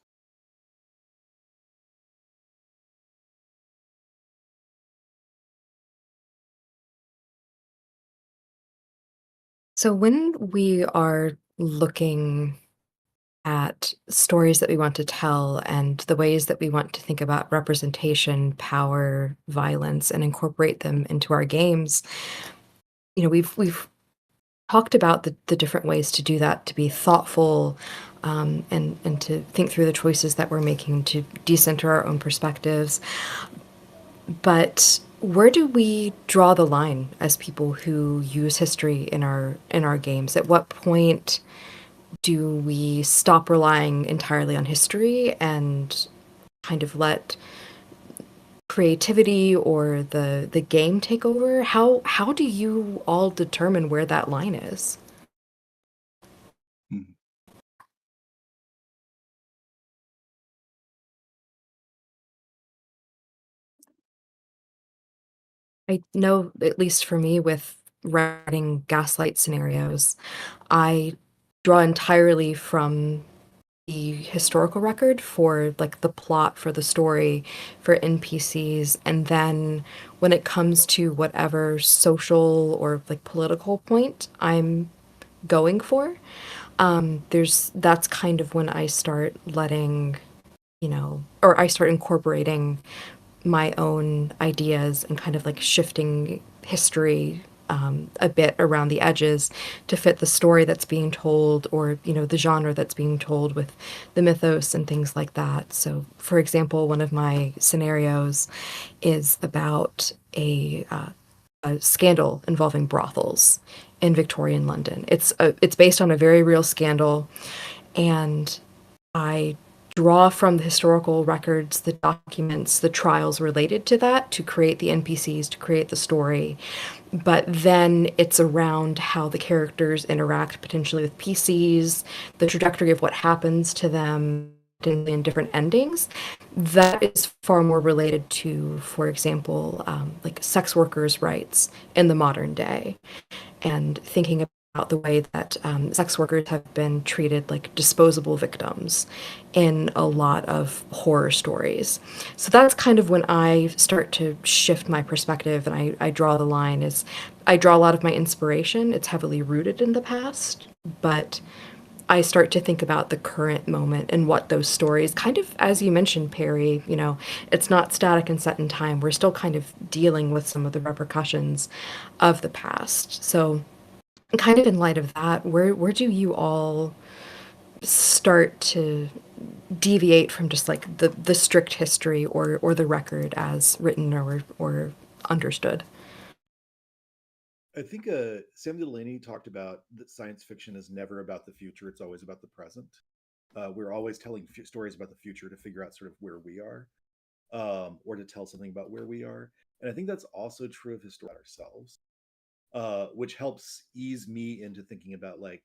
So when we are looking at stories that we want to tell and the ways that we want to think about representation, power, violence, and incorporate them into our games, we've talked about the different ways to do that, to be thoughtful, and to think through the choices that we're making to decenter our own perspectives. But where do we draw the line as people who use history in our games? At what point do we stop relying entirely on history and kind of let creativity or the game take over? How do you all determine where that line is? Mhm. I know, at least for me, with writing gaslight scenarios, I draw entirely from the historical record for like the plot for the story for NPCs, and then when it comes to whatever social or like political point I'm going for, there's that's kind of when I start letting, or I start incorporating my own ideas and kind of like shifting history a bit around the edges to fit the story that's being told, or the genre that's being told with the mythos and things like that. So for example, one of my scenarios is about a scandal involving brothels in Victorian London. It's based on a very real scandal, and I draw from the historical records, the documents, the trials related to that to create the NPCs, to create the story. But then it's around how the characters interact potentially with PCs, the trajectory of what happens to them in different endings. That is far more related to, for example, like sex workers' rights in the modern day, and thinking about the way that sex workers have been treated like disposable victims in a lot of horror stories. So that's kind of when I start to shift my perspective, and I draw the line is I draw a lot of my inspiration. It's heavily rooted in the past, but I start to think about the current moment and what those stories, kind of as you mentioned, Perry, it's not static and set in time. We're still kind of dealing with some of the repercussions of the past. So kind of in light of that, where do you all start to deviate from just like the strict history or the record as written or understood? I think Sam Delaney talked about that science fiction is never about the future; it's always about the present. We're always telling stories about the future to figure out sort of where we are, or to tell something about where we are. And I think that's also true of history ourselves, which helps ease me into thinking about like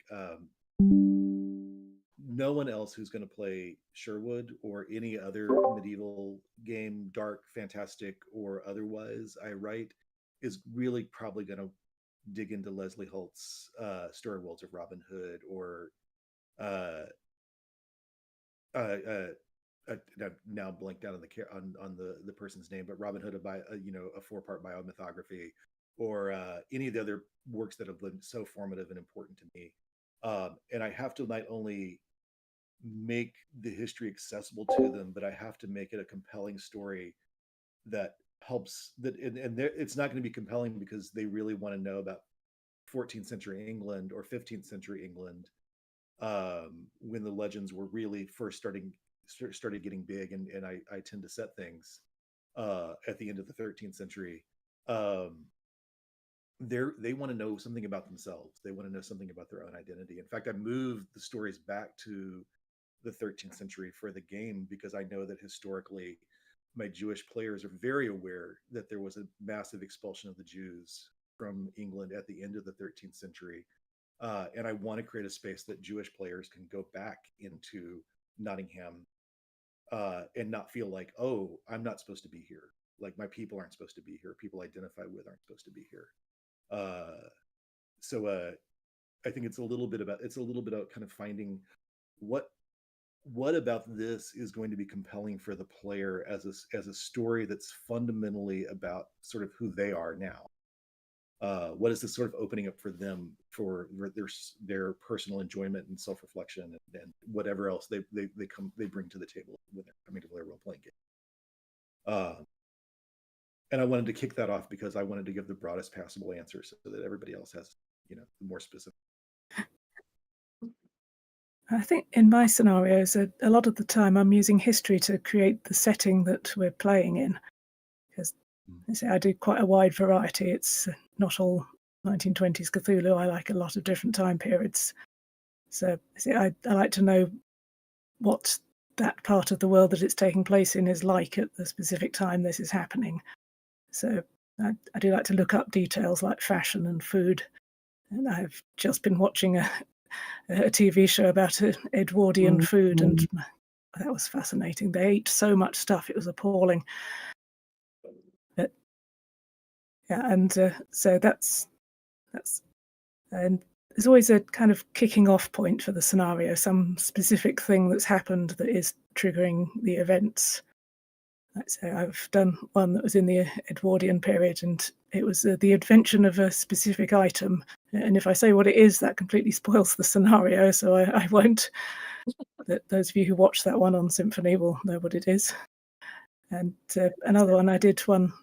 no one else who's going to play Sherwood or any other medieval game, dark, fantastic, or otherwise, I write is really probably going to dig into Leslie Holt's story worlds of Robin Hood or uh, uh, uh, I've now blanked out on the person's name, but Robin Hood, a 4-part biomythography, or any of the other works that have been so formative and important to me. And I have to not only make the history accessible to them, but I have to make it a compelling story that helps that, and it's not going to be compelling because they really want to know about 14th century England or 15th century England, when the legends were really first started getting big, and I tend to set things at the end of the 13th century. Um, they want to know something about themselves. They want to know something about their own identity. In fact, I moved the stories back to the 13th century for the game because I know that historically my Jewish players are very aware that there was a massive expulsion of the Jews from England at the end of the 13th century. And I want to create a space that Jewish players can go back into Nottingham and not feel like, oh, I'm not supposed to be here. Like my people aren't supposed to be here. People I identify with aren't supposed to be here. So I think it's a little bit about kind of finding what about this is going to be compelling for the player as a story that's fundamentally about sort of who they are now. What is this sort of opening up for them for their personal enjoyment and self-reflection and whatever else they bring to the table when they're coming to play a role-playing game. And I wanted to kick that off because I wanted to give the broadest possible answer so that everybody else has, the more specific. I think in my scenarios, a lot of the time I'm using history to create the setting that we're playing in. Because I do quite a wide variety. It's not all 1920s Cthulhu. I like a lot of different time periods. So I like to know what that part of the world that it's taking place in is like at the specific time this is happening. So I do like to look up details like fashion and food. And I've just been watching a TV show about Edwardian food, and that was fascinating. They ate so much stuff, it was appalling. But yeah, and so that's and there's always a kind of kicking off point for the scenario, some specific thing that's happened that is triggering the events. So I've done one that was in the Edwardian period, and it was the invention of a specific item. And if I say what it is, that completely spoils the scenario, so I won't. But those of you who watch that one on Symphony will know what it is. And another one, I did one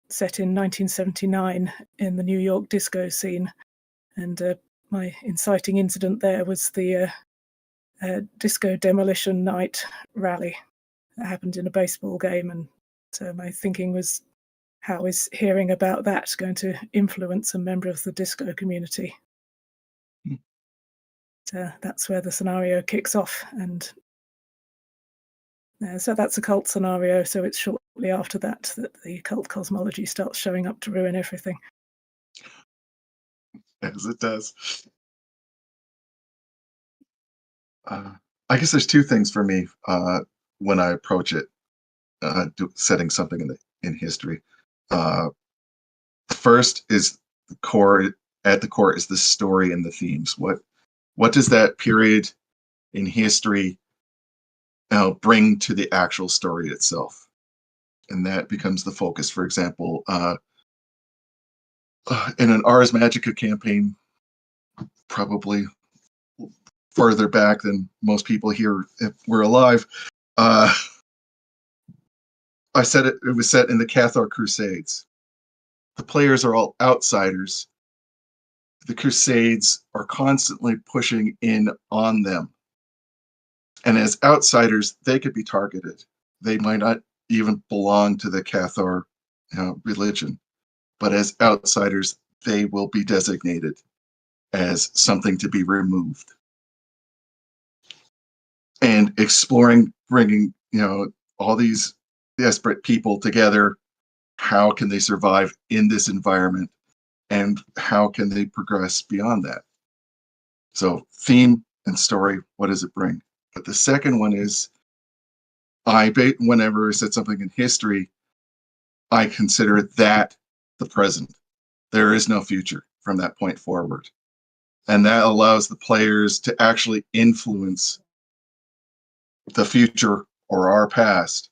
set in 1979 in the New York disco scene. And my inciting incident there was the disco demolition night rally that happened in a baseball game. And so my thinking was, how is hearing about that going to influence a member of the disco community? That's where the scenario kicks off. And so that's a cult scenario. So it's shortly after that the cult cosmology starts showing up to ruin everything. As it does. I guess there's two things for me when I approach it, setting something in history. First is the core. At the core is the story and the themes. What does that period in history bring to the actual story itself? And that becomes the focus. For example, in an Ars Magica campaign, probably further back than most people here if we're alive, I said it was set in the Cathar Crusades. The players are all outsiders. The Crusades are constantly pushing in on them. And as outsiders, they could be targeted. They might not even belong to the Cathar religion. But as outsiders, they will be designated as something to be removed. And exploring, bringing, all these desperate people together, how can they survive in this environment? And how can they progress beyond that? So theme and story, what does it bring? But the second one is, whenever I said something in history, I consider that the present. There is no future from that point forward. And that allows the players to actually influence the future or our past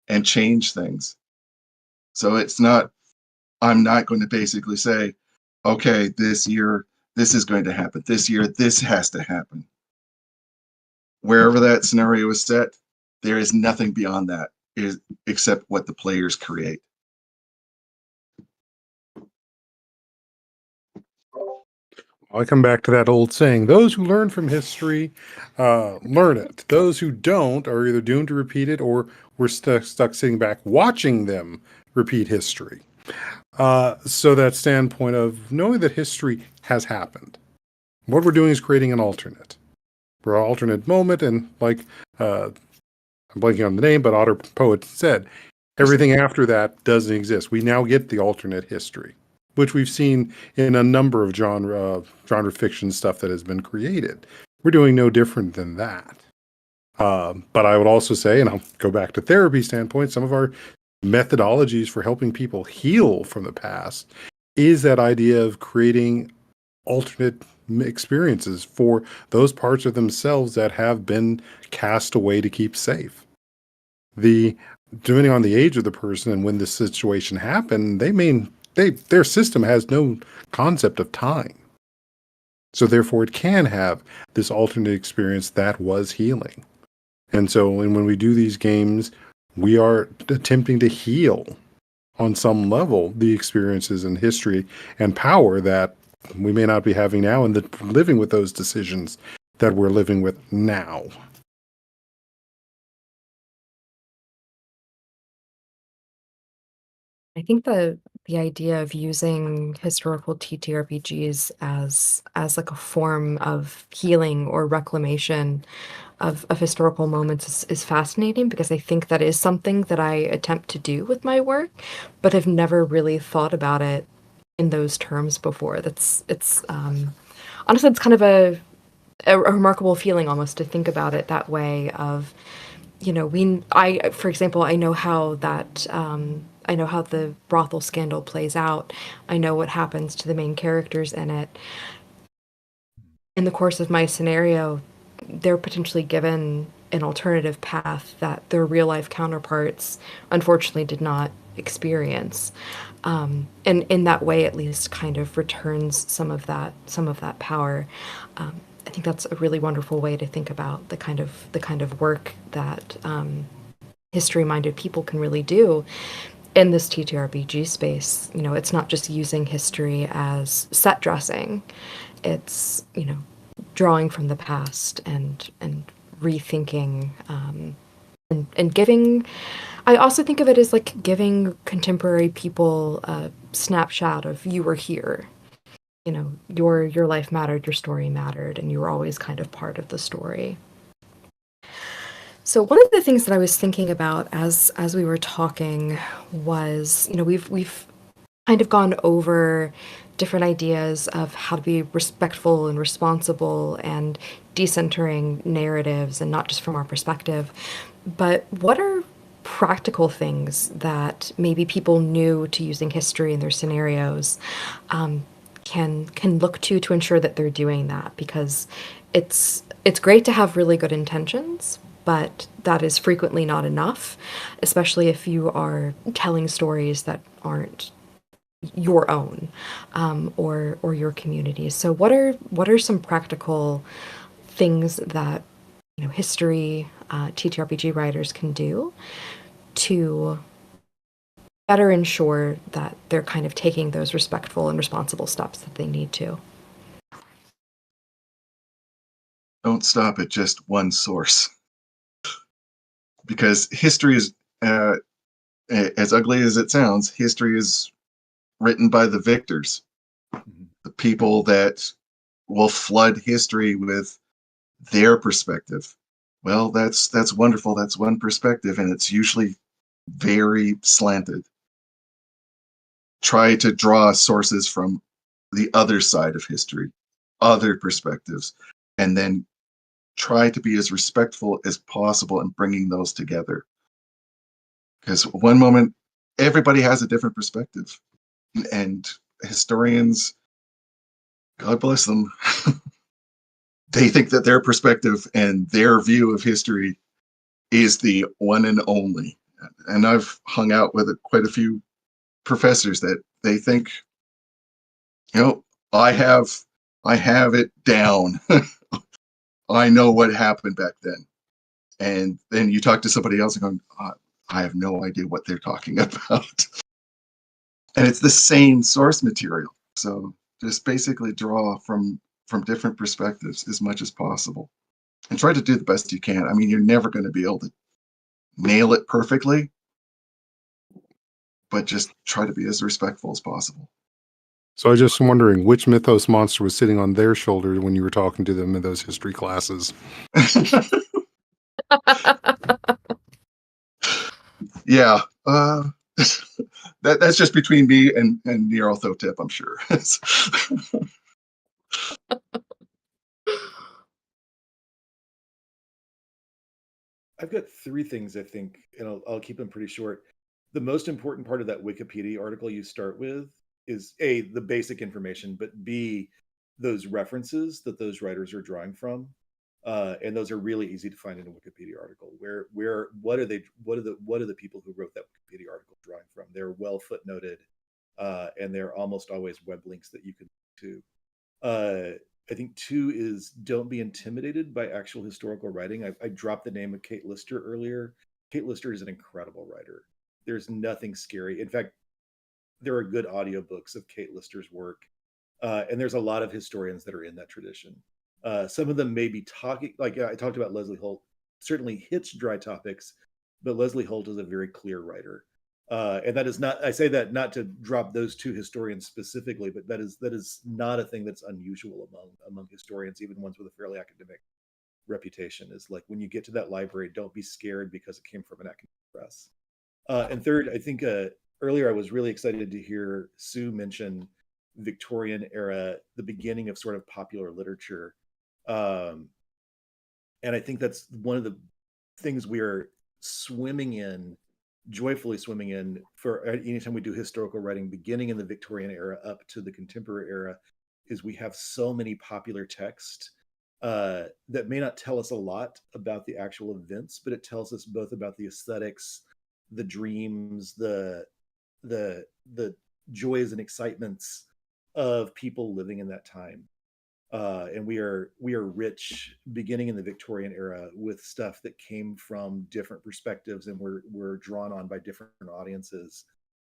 and change things. So I'm not going to basically say, okay, this year, this is going to happen. This year, this has to happen. Wherever that scenario is set, there is nothing beyond that except what the players create. I come back to that old saying, those who learn from history learn it. Those who don't are either doomed to repeat it or we're stuck sitting back watching them repeat history. So that standpoint of knowing that history has happened. What we're doing is creating an alternate. For an alternate moment, and like, I'm blanking on the name, but Otter Poet said, everything after that doesn't exist. We now get the alternate history. which we've seen in a number of genre fiction stuff that has been created. We're doing no different than that. But I would also say, and I'll go back to therapy standpoint, some of our methodologies for helping people heal from the past is that idea of creating alternate experiences for those parts of themselves that have been cast away to keep safe. Depending on the age of the person and when this situation happened, their system has no concept of time. So therefore it can have this alternate experience that was healing. And so when we do these games, we are attempting to heal on some level the experiences and history and power that we may not be having now, and living with those decisions that we're living with now. I think the idea of using historical TTRPGs as like a form of healing or reclamation of historical moments is fascinating, because I think that is something that I attempt to do with my work, but have never really thought about it in those terms before. It's honestly, it's kind of a remarkable feeling almost to think about it that way. Of, for example, I know how the brothel scandal plays out. I know what happens to the main characters in it. In the course of my scenario, they're potentially given an alternative path that their real life counterparts unfortunately did not experience. And in that way, at least, kind of returns some of that power. I think that's a really wonderful way to think about the kind of work that history-minded people can really do in this TTRPG space. It's not just using history as set dressing. It's, drawing from the past and rethinking, and giving. I also think of it as like giving contemporary people a snapshot of, you were here. Your life mattered, your story mattered, and you were always kind of part of the story. So one of the things that I was thinking about as we were talking was, we've kind of gone over different ideas of how to be respectful and responsible and decentering narratives, and not just from our perspective. But what are practical things that maybe people new to using history in their scenarios can look to ensure that they're doing that? Because it's great to have really good intentions, but that is frequently not enough, especially if you are telling stories that aren't your own, or your community. So what are some practical things that history TTRPG writers can do to better ensure that they're kind of taking those respectful and responsible steps that they need to? Don't stop at just one source, because history is, as ugly as it sounds, history is written by the victors, the people that will flood history with their perspective. Well, that's wonderful. That's one perspective, and it's usually very slanted. Try to draw sources from the other side of history, other perspectives, and then try to be as respectful as possible in bringing those together. Because one moment, everybody has a different perspective. And historians, God bless them, they think that their perspective and their view of history is the one and only. And I've hung out with quite a few professors that they think, I have it down. I know what happened back then. And then you talk to somebody else and go, I have no idea what they're talking about. And it's the same source material. So just basically draw from different perspectives as much as possible, and try to do the best you can. I mean, you're never going to be able to nail it perfectly, but just try to be as respectful as possible. So I just am wondering which mythos monster was sitting on their shoulder when you were talking to them in those history classes. Yeah. That's just between me and Nyarlathotep, I'm sure. I've got three things I think, and I'll keep them pretty short. The most important part of that Wikipedia article you start with is A, the basic information, but B, those references that those writers are drawing from. And those are really easy to find in a Wikipedia article. What are the people who wrote that Wikipedia article drawing from? They're well footnoted, and they're almost always web links that you can to. I think two is don't be intimidated by actual historical writing. I dropped the name of Kate Lister earlier. Kate Lister is an incredible writer. There's nothing scary. In fact, there are good audiobooks of Kate Lister's work. And there's a lot of historians that are in that tradition. Some of them may be talking, like I talked about Leslie Holt, certainly hits dry topics, but Leslie Holt is a very clear writer. And that is not, I say that not to drop those two historians specifically, but that is not a thing that's unusual among historians, even ones with a fairly academic reputation. Is like when you get to that library, don't be scared because it came from an academic press. And third, I think earlier I was really excited to hear Sue mention Victorian era, the beginning of sort of popular literature. And I think that's one of the things we are joyfully swimming in for anytime we do historical writing, beginning in the Victorian era up to the contemporary era, is we have so many popular texts that may not tell us a lot about the actual events, but it tells us both about the aesthetics, the dreams, the joys and excitements of people living in that time. And we are rich beginning in the Victorian era with stuff that came from different perspectives and were drawn on by different audiences.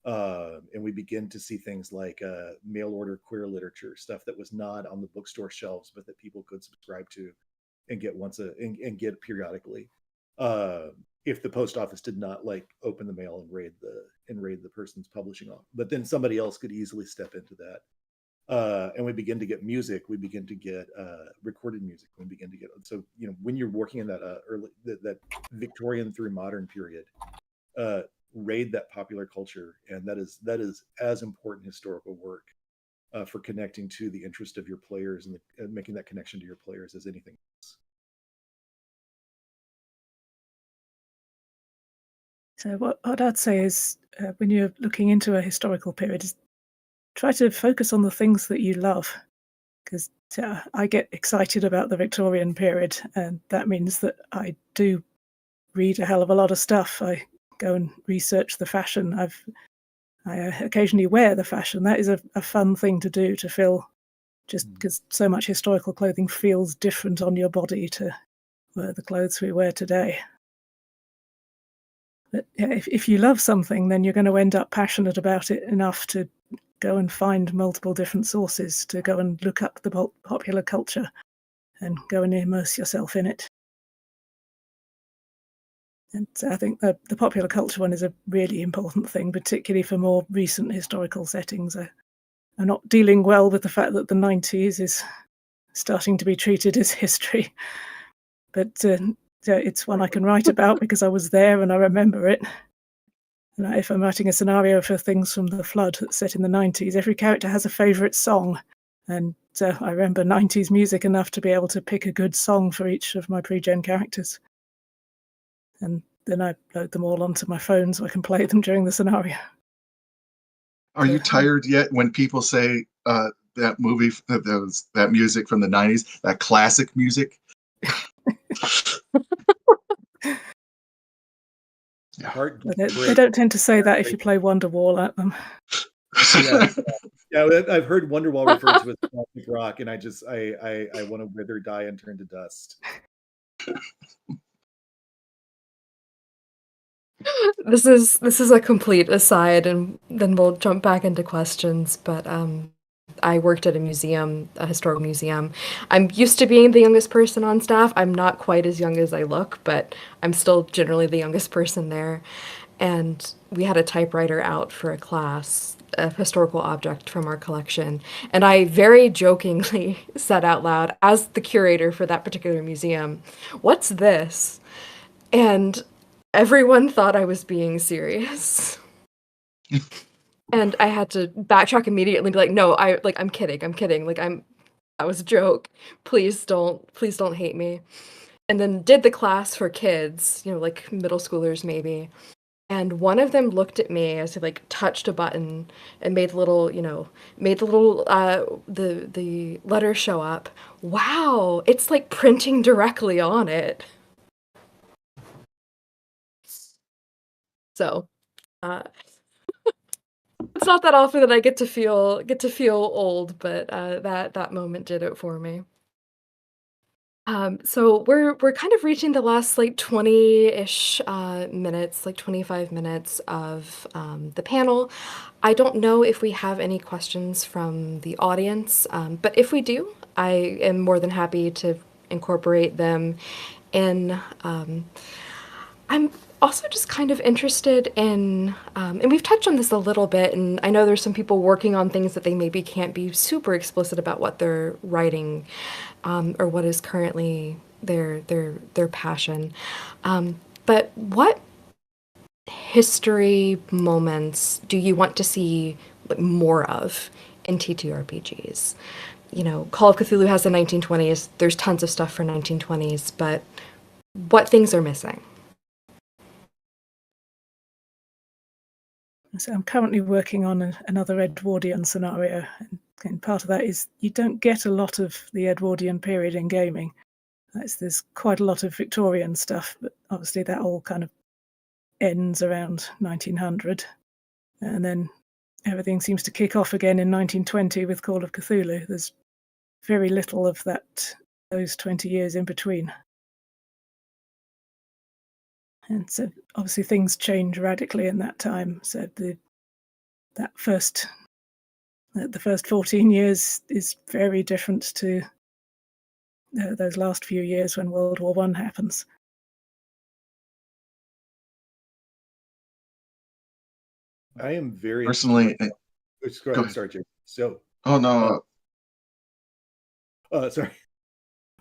And we begin to see things like mail order queer literature, stuff that was not on the bookstore shelves, but that people could subscribe to and get and get periodically. If the post office did not like open the mail and raid the person's publishing office, but then somebody else could easily step into that. And we begin to get music, we begin to get recorded music, we begin to get, so when you're working in that that Victorian through modern period, raid that popular culture, and that is as important historical work for connecting to the interest of your players and making that connection to your players as anything else. So what I'd say is when you're looking into a historical period, is try to focus on the things that you love, because I get excited about the Victorian period, and that means that I do read a hell of a lot of stuff. I go and research the fashion. I occasionally wear the fashion. That is a fun thing to do, to feel, just because so much historical clothing feels different on your body to the clothes we wear today. But if you love something, then you're going to end up passionate about it enough to go and find multiple different sources, to go and look up the popular culture and go and immerse yourself in it. And I think the popular culture one is a really important thing, particularly for more recent historical settings. I'm not dealing well with the fact that the 90s is starting to be treated as history. But it's one I can write about because I was there and I remember it. And if I'm writing a scenario for things from the flood that's set in the 90s, every character has a favourite song. And I remember 90s music enough to be able to pick a good song for each of my pre-gen characters. And then I load them all onto my phone so I can play them during the scenario. Are you tired yet when people say that movie, that music from the 90s, that classic music? Yeah. They don't tend to say that if you play Wonderwall at them. Yeah, I've heard Wonderwall referred to as classic rock, and I want to wither, die, and turn to dust. This is a complete aside, and then we'll jump back into questions. But I worked at a museum, a historical museum. I'm used to being the youngest person on staff. I'm not quite as young as I look, but I'm still generally the youngest person there. And we had a typewriter out for a class, a historical object from our collection. And I very jokingly said out loud, as the curator for that particular museum, "What's this?" And everyone thought I was being serious. And I had to backtrack immediately and be like, no, I'm kidding. Like that was a joke. Please don't hate me. And then did the class for kids, like middle schoolers maybe. And one of them looked at me as he like touched a button and made the little the letter show up. Wow, it's like printing directly on it. So, uh, it's not that often that I get to feel old, but that moment did it for me. So we're kind of reaching the last like 20-ish minutes, like 25 minutes of the panel. I don't know if we have any questions from the audience, but if we do, I am more than happy to incorporate them in. I'm also just kind of interested in, and we've touched on this a little bit, and I know there's some people working on things that they maybe can't be super explicit about what they're writing, or what is currently their passion. But what history moments do you want to see like, more of in TTRPGs? Call of Cthulhu has the 1920s. There's tons of stuff for 1920s, but what things are missing? So I'm currently working on another Edwardian scenario, and part of that is you don't get a lot of the Edwardian period in gaming. There's quite a lot of Victorian stuff, but obviously that all kind of ends around 1900, and then everything seems to kick off again in 1920 with Call of Cthulhu. There's very little of those 20 years in between. And so obviously things change radically in that time. So the first 14 years is very different to those last few years when World War I happens. I am very Personally, go ahead. Sorry, Jake. So. Oh no. Sorry.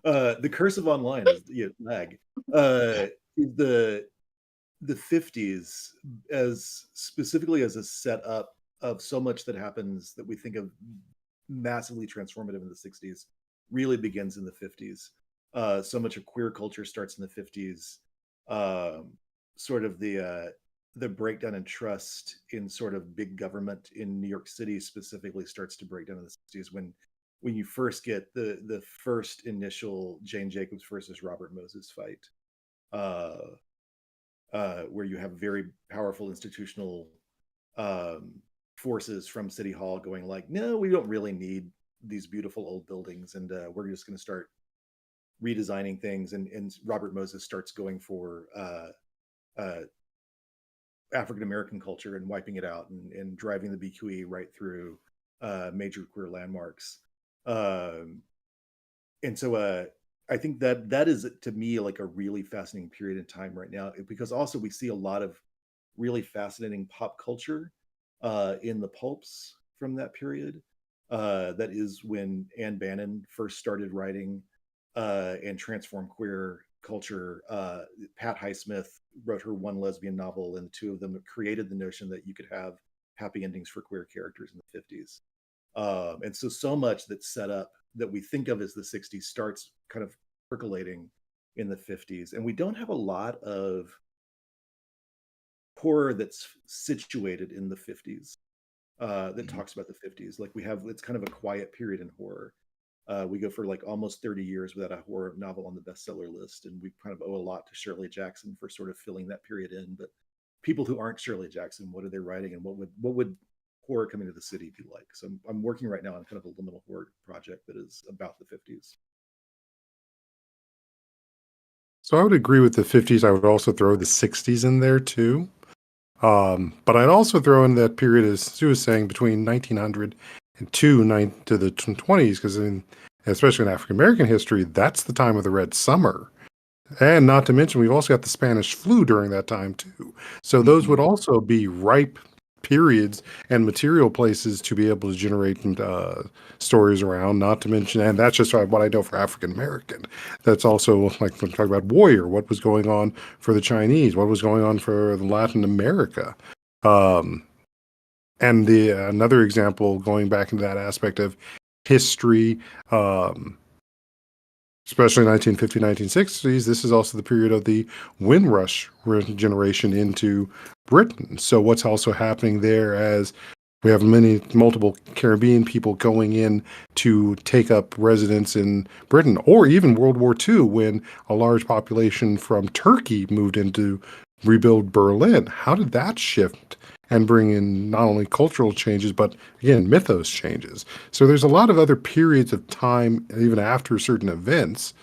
The curse of online is lag. The 50s as specifically as a setup of so much that happens that we think of massively transformative in the 60s really begins in the 50s. So much of queer culture starts in the 50s. Sort of the breakdown in trust in sort of big government in New York City specifically starts to break down in the 60s when you first get the first initial Jane Jacobs versus Robert Moses fight. Where you have very powerful institutional forces from City Hall going like, no, we don't really need these beautiful old buildings, and we're just going to start redesigning things. And Robert Moses starts going for African American culture and wiping it out and driving the BQE right through major queer landmarks. And so I think that is, to me, like a really fascinating period in time right now, because also we see a lot of really fascinating pop culture in the pulps from that period. That is when Anne Bannon first started writing and transformed queer culture. Pat Highsmith wrote her one lesbian novel, and the two of them created the notion that you could have happy endings for queer characters in the 50s. And so much that's set up that we think of as the 60s starts kind of percolating in the 50s. And we don't have a lot of horror that's situated in the 50s that talks about the 50s. Like it's kind of a quiet period in horror. We go for like almost 30 years without a horror novel on the bestseller list. And we kind of owe a lot to Shirley Jackson for sort of filling that period in. But people who aren't Shirley Jackson, what are they writing, and what would horror coming to the city be like? So I'm working right now on kind of a liminal horror project that is about the 50s. So I would agree with the 50s. I would also throw the 60s in there too. But I'd also throw in that period, as Sue was saying, between 1900 and to the 20s, because especially in African American history, that's the time of the Red Summer. And not to mention, we've also got the Spanish flu during that time too. So those would also be ripe periods and material places to be able to generate stories around. Not to mention, and that's just what I know for African American. That's also like when we talk about warrior, what was going on for the Chinese, what was going on for Latin America. And the another example going back into that aspect of history, especially 1950, 1960s, this is also the period of the Windrush generation into Britain. So what's also happening there as we have multiple Caribbean people going in to take up residence in Britain, or even World War II, when a large population from Turkey moved in to rebuild Berlin. How did that shift and bring in not only cultural changes, but again, mythos changes? So there's a lot of other periods of time, even after certain events,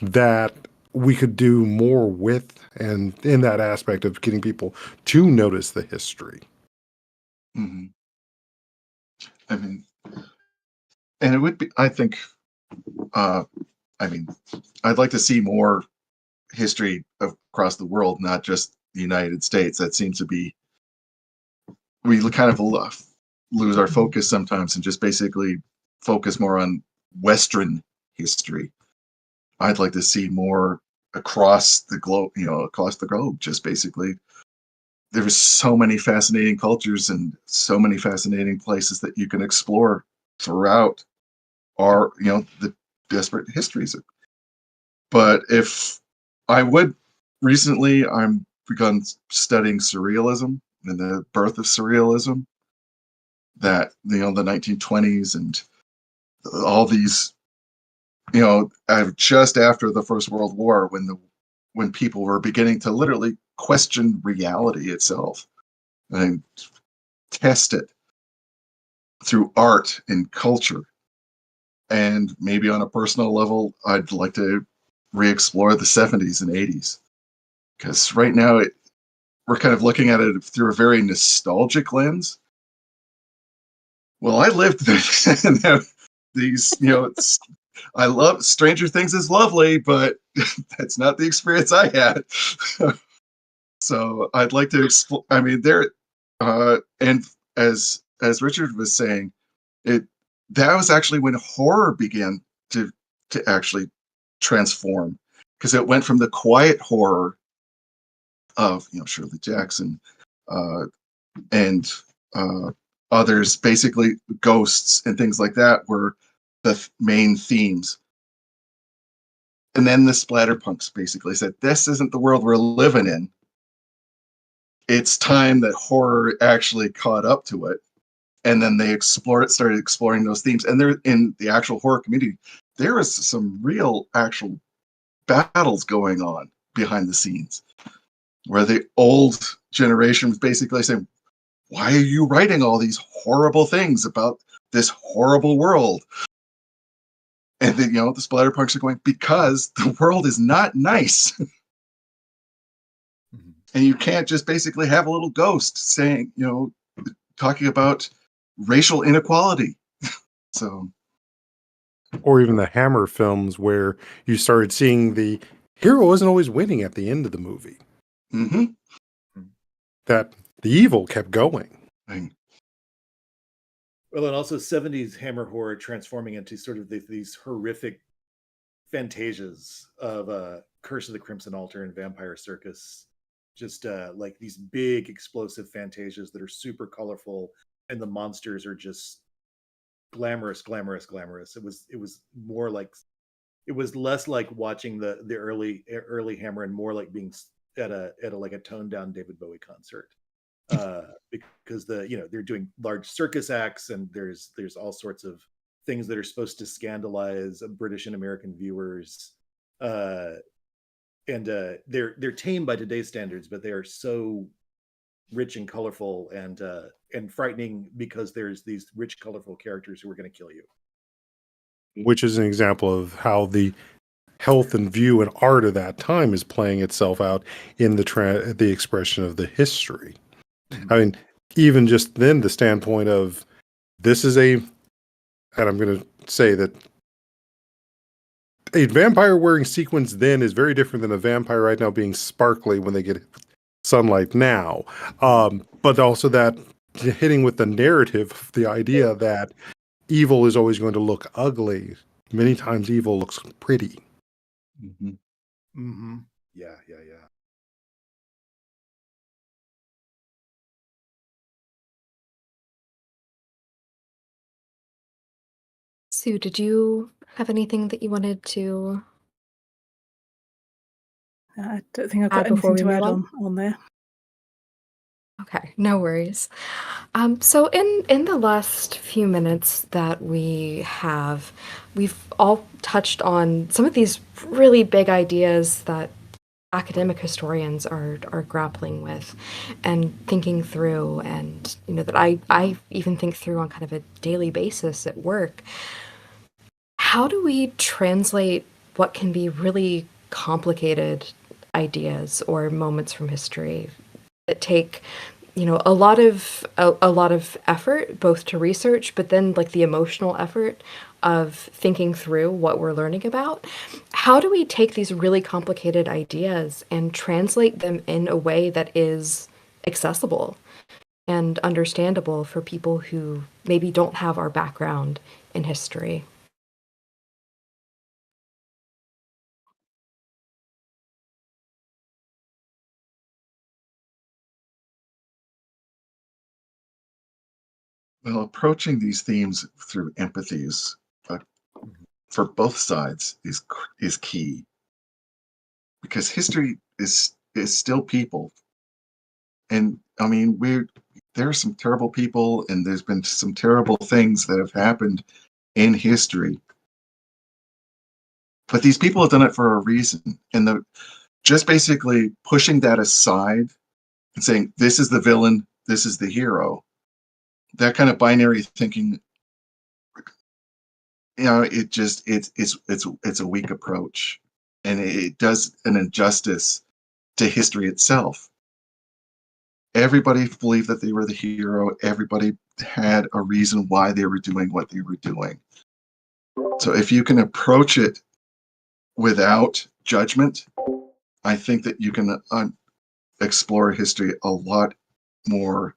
that we could do more with, and in that aspect of getting people to notice the history. Hmm. I mean, and it would be, I think, I mean, I'd like to see more history across the world, not just the United States. That seems to be, we kind of lose our focus sometimes and just basically focus more on Western history. I'd like to see more across the globe, just basically. There's so many fascinating cultures and so many fascinating places that you can explore throughout our, the disparate histories. But if I would recently, I'm begun studying surrealism and the birth of surrealism, that, the 1920s and all these, just after the First World War, when people were beginning to literally question reality itself and test it through art and culture. And maybe on a personal level, I'd like to re-explore the 70s and 80s, because right now we're kind of looking at it through a very nostalgic lens. Well, I lived these, I love Stranger Things is lovely, but that's not the experience I had. So I'd like to explore. I mean, and as Richard was saying, it that was actually when horror began to actually transform, because it went from the quiet horror of, Shirley Jackson, uh, and others, basically ghosts and things like that, were the main themes. And then the splatterpunks basically said, "This isn't the world we're living in. It's time that horror actually caught up to it." And then they started exploring those themes. And there, in the actual horror community, there was some real actual battles going on behind the scenes, where the old generation was basically saying, "Why are you writing all these horrible things about this horrible world?" And then, the splatterpunks are going, "Because the world is not nice." Mhm. And you can't just basically have a little ghost saying, talking about racial inequality. So, Or even the Hammer films, where you started seeing the hero wasn't always winning at the end of the movie, mhm. that the evil kept going. And, Well, and also 70s Hammer horror transforming into sort of these horrific fantasias of Curse of the Crimson Altar and Vampire Circus. Just like these big explosive fantasias that are super colorful, and the monsters are just glamorous, glamorous, glamorous. It was more like, it was less like watching the early Hammer, and more like being at a like a toned down David Bowie concert. Because they're doing large circus acts, and there's all sorts of things that are supposed to scandalize British and American viewers, uh, and they're tame by today's standards, but they are so rich and colorful and frightening, because there's these rich, colorful characters who are going to kill you. Which is an example of how the health and view and art of that time is playing itself out in the expression of the history. I mean, even just then, the standpoint of this is and I'm going to say that a vampire wearing sequins then is very different than a vampire right now being sparkly when they get sunlight now. But also that hitting with the narrative, the idea that evil is always going to look ugly. Many times evil looks pretty. mhm. Mm-hmm. Yeah, yeah, yeah. Sue, did you have anything that you wanted to I don't think I've add got before anything we to move add on? on there. Okay, no worries. So in the last few minutes that we have, we've all touched on some of these really big ideas that academic historians are grappling with and thinking through, and that I even think through on kind of a daily basis at work. How do we translate what can be really complicated ideas or moments from history that take a lot of effort both to research, but then like the emotional effort of thinking through what we're learning about? How do we take these really complicated ideas and translate them in a way that is accessible and understandable for people who maybe don't have our background in history? Well, approaching these themes through empathies for both sides is key, because history is still people. And I mean, there are some terrible people, and there's been some terrible things that have happened in history. But these people have done it for a reason, and just basically pushing that aside and saying this is the villain, this is the hero. That kind of binary thinking, it's a weak approach, and it does an injustice to history itself. Everybody believed that they were the hero. Everybody had a reason why they were doing what they were doing. So if you can approach it without judgment, I think that you can explore history a lot more,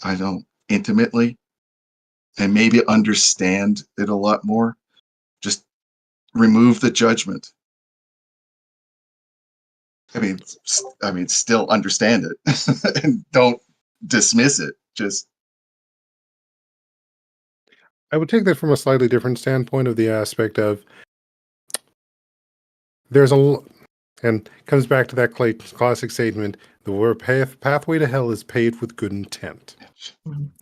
I don't, intimately, and maybe understand it a lot more. Just remove the judgment. Still understand it and don't dismiss it. Just I would take that from a slightly different standpoint of the aspect of there's and comes back to that classic statement: the word pathway to hell is paved with good intent.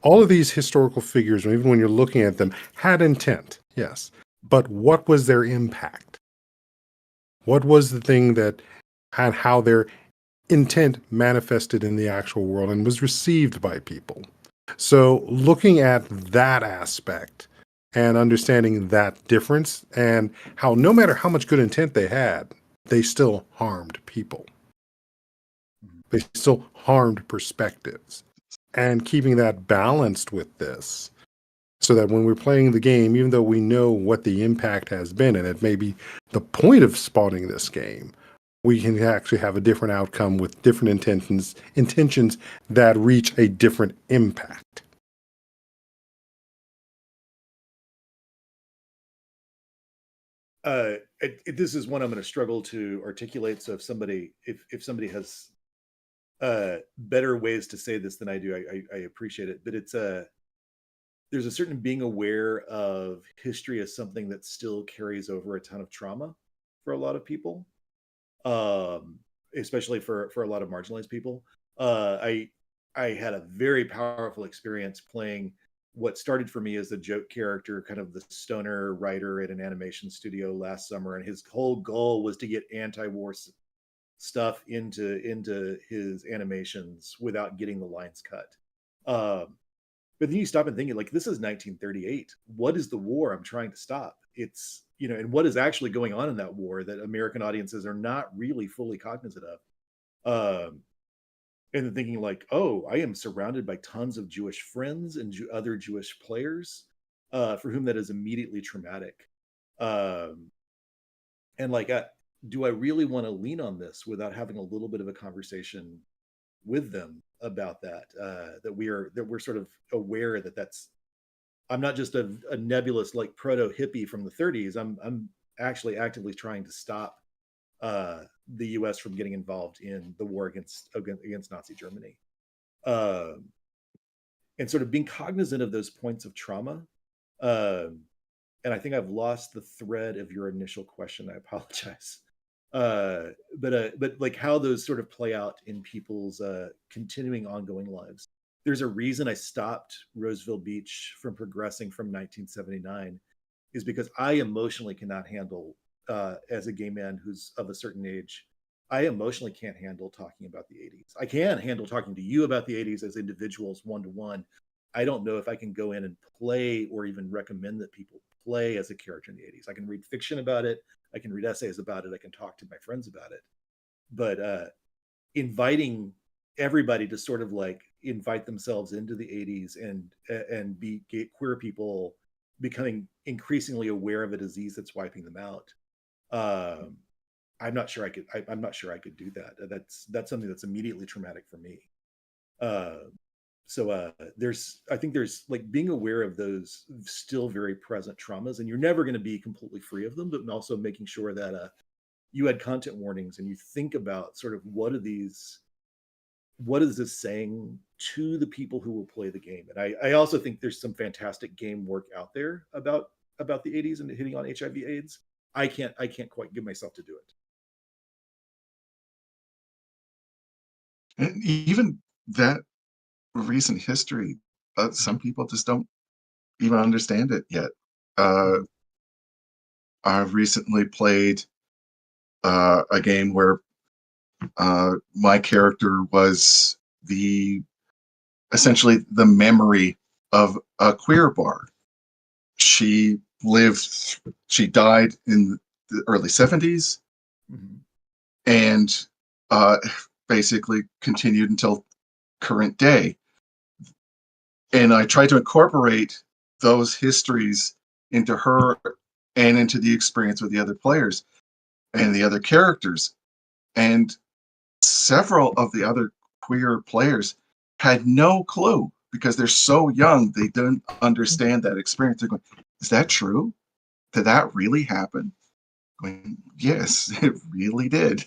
All of these historical figures, even when you're looking at them, had intent, yes. But what was their impact? What was the thing that had how their intent manifested in the actual world and was received by people? So looking at that aspect and understanding that difference, and how no matter how much good intent they had, they still harmed people. They still harmed perspectives. And keeping that balanced with this, so that when we're playing the game, even though we know what the impact has been, and it may be the point of spawning this game, we can actually have a different outcome with different intentions that reach a different impact. This is one I'm going to struggle to articulate. So if somebody has better ways to say this than I do, I appreciate it. But there's a certain being aware of history as something that still carries over a ton of trauma for a lot of people, especially for a lot of marginalized people. I had a very powerful experience playing what started for me as a joke character, kind of the stoner writer at an animation studio last summer, and his whole goal was to get anti-war stuff into his animations without getting the lines cut. But then you stop and think, like, this is 1938. What is the war I'm trying to stop? It's, and what is actually going on in that war that American audiences are not really fully cognizant of. And then thinking like, oh, I am surrounded by tons of Jewish friends and other Jewish players for whom that is immediately traumatic. And like, do I really want to lean on this without having a little bit of a conversation with them about that? That we're sort of aware that I'm not just a nebulous like proto hippie from the 30s. I'm actually actively trying to stop the U.S. from getting involved in the war against Nazi Germany, and sort of being cognizant of those points of trauma. and I think I've lost the thread of your initial question. I apologize. But like how those sort of play out in people's continuing ongoing lives. There's a reason I stopped Roseville Beach from progressing from 1979 is because I emotionally cannot handle, as a gay man who's of a certain age, I emotionally can't handle talking about the 80s. I can handle talking to you about the 80s as individuals one to one. I don't know if I can go in and play or even recommend that people play as a character in the 80s. I can read fiction about it. I can read essays about it. I can talk to my friends about it. But inviting everybody to sort of like invite themselves into the 80s and be queer people becoming increasingly aware of a disease that's wiping them out. I'm not sure I could. I'm not sure I could do that. That's something that's immediately traumatic for me. So I think there's like being aware of those still very present traumas, and you're never going to be completely free of them, but also making sure that you had content warnings and you think about sort of what is this saying to the people who will play the game. And I also think there's some fantastic game work out there about the 80s and hitting on HIV/AIDS. I can't quite give myself to do it. And even that recent history, some people just don't even understand it yet. I've recently played a game where my character was essentially the memory of a queer bar. She died in the early 70s, and basically continued until current day. And I tried to incorporate those histories into her and into the experience with the other players and the other characters. And several of the other queer players had no clue because they're so young, they don't understand that experience. They're going, is that true? Did that really happen? Going, yes, it really did.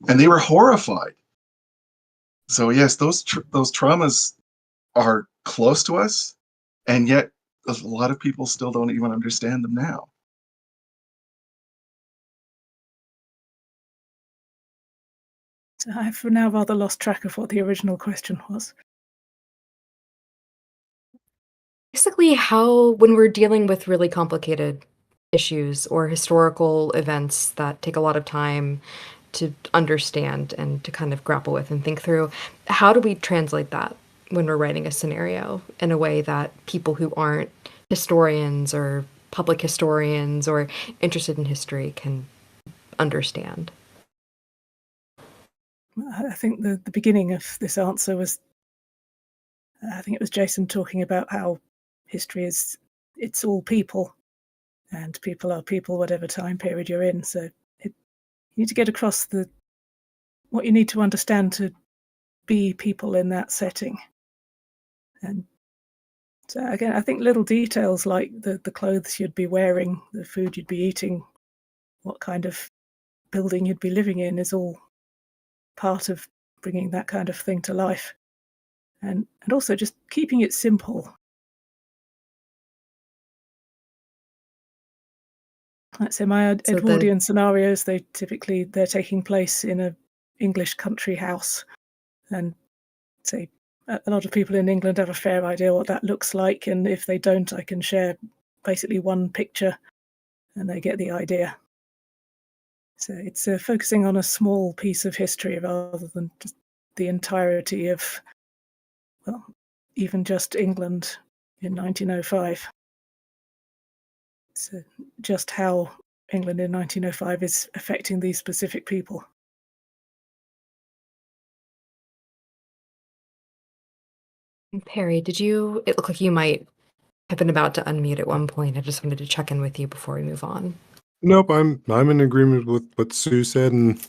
And they were horrified. So yes, those traumas are close to us, and yet a lot of people still don't even understand them now. So I've now rather lost track of what the original question was. Basically, how, when we're dealing with really complicated issues or historical events that take a lot of time to understand and to kind of grapple with and think through, how do we translate that when we're writing a scenario in a way that people who aren't historians or public historians or interested in history can understand? I think the beginning of this answer was, I think it was Jason talking about how history it's all people, and people are people whatever time period you're in. So you need to get across what you need to understand to be people in that setting. And so again, I think little details like the clothes you'd be wearing, the food you'd be eating, what kind of building you'd be living in is all part of bringing that kind of thing to life. And also just keeping it simple. Like say my Edwardian scenarios, they're taking place in an English country house, and say a lot of people in England have a fair idea what that looks like, and if they don't, I can share basically one picture and they get the idea. So it's focusing on a small piece of history rather than just the entirety of, well, even just England in 1905. So just how England in 1905 is affecting these specific people. Perry, it looked like you might have been about to unmute at one point. I just wanted to check in with you before we move on. Nope, I'm in agreement with what Sue said and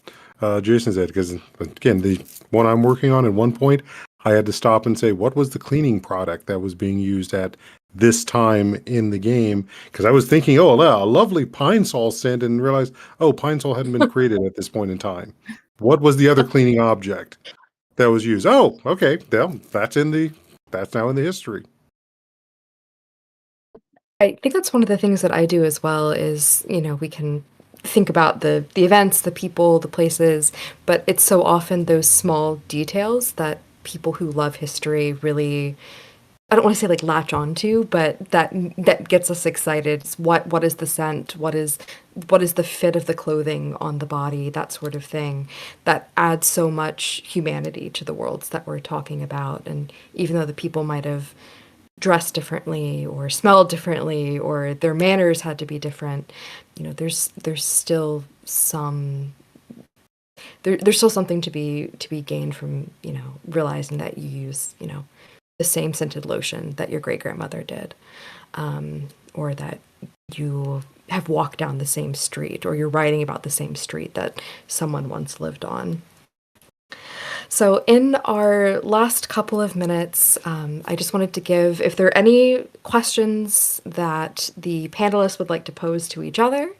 Jason said, because again, the one I'm working on at one point, I had to stop and say, what was the cleaning product that was being used at this time in the game? Because I was thinking, oh, a lovely Pine Sol scent, and realized, oh, Pine Sol hadn't been created at this point in time. What was the other cleaning object that was used? Oh, okay, well, that's now in the history. I think that's one of the things that I do as well is, we can think about the events, the people, the places, but it's so often those small details that people who love history really, I don't want to say like latch onto, but that gets us excited. It's what is the scent? What is the fit of the clothing on the body? That sort of thing. That adds so much humanity to the worlds that we're talking about. And even though the people might have dressed differently or smelled differently or their manners had to be different, there's still there's still something to be gained from, realizing that you use, the same scented lotion that your great grandmother did, or that you have walked down the same street, or you're writing about the same street that someone once lived on. So, in our last couple of minutes, I just wanted to give, if there are any questions that the panelists would like to pose to each other,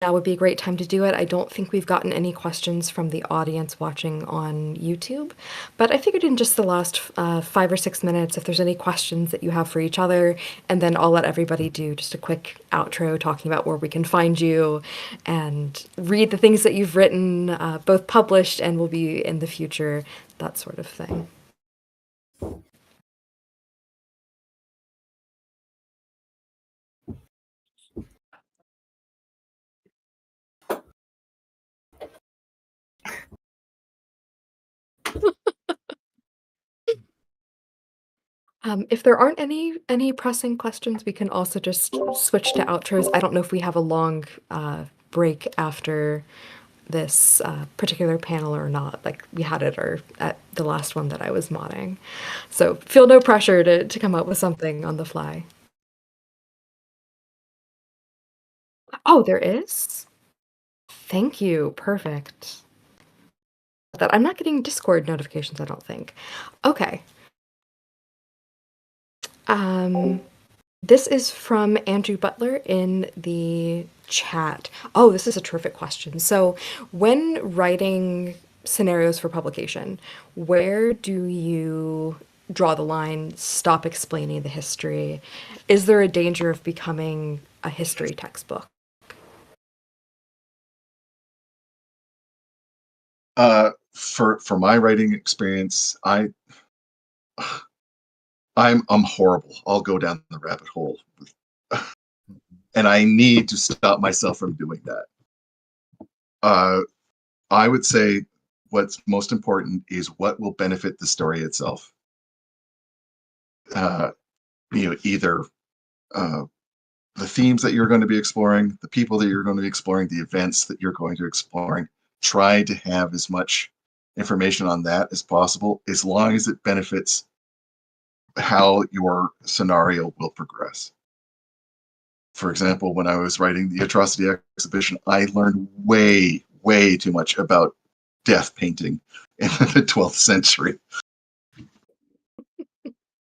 that would be a great time to do it. I don't think we've gotten any questions from the audience watching on YouTube, but I figured in just the last 5 or 6 minutes, if there's any questions that you have for each other, and then I'll let everybody do just a quick outro talking about where we can find you and read the things that you've written, both published and will be in the future, that sort of thing. If there aren't any pressing questions, we can also just switch to outros. I don't know if we have a long break after this particular panel or not. Like we had it or at the last one that I was modding. So feel no pressure to come up with something on the fly. Oh, there is? Thank you. Perfect. That I'm not getting Discord notifications, I don't think. Okay. This is from Andrew Butler in the chat. Oh, this is a terrific question. So, when writing scenarios for publication, where do you draw the line, stop explaining the history? Is there a danger of becoming a history textbook? For my writing experience, I'm horrible. I'll go down the rabbit hole, and I need to stop myself from doing that. I would say what's most important is what will benefit the story itself. Either the themes that you're going to be exploring, the people that you're going to be exploring, the events that you're going to be exploring. Try to have as much information on that as possible, as long as it benefits how your scenario will progress. For example, when I was writing the Atrocity exhibition, I learned way, way too much about death painting in the 12th century.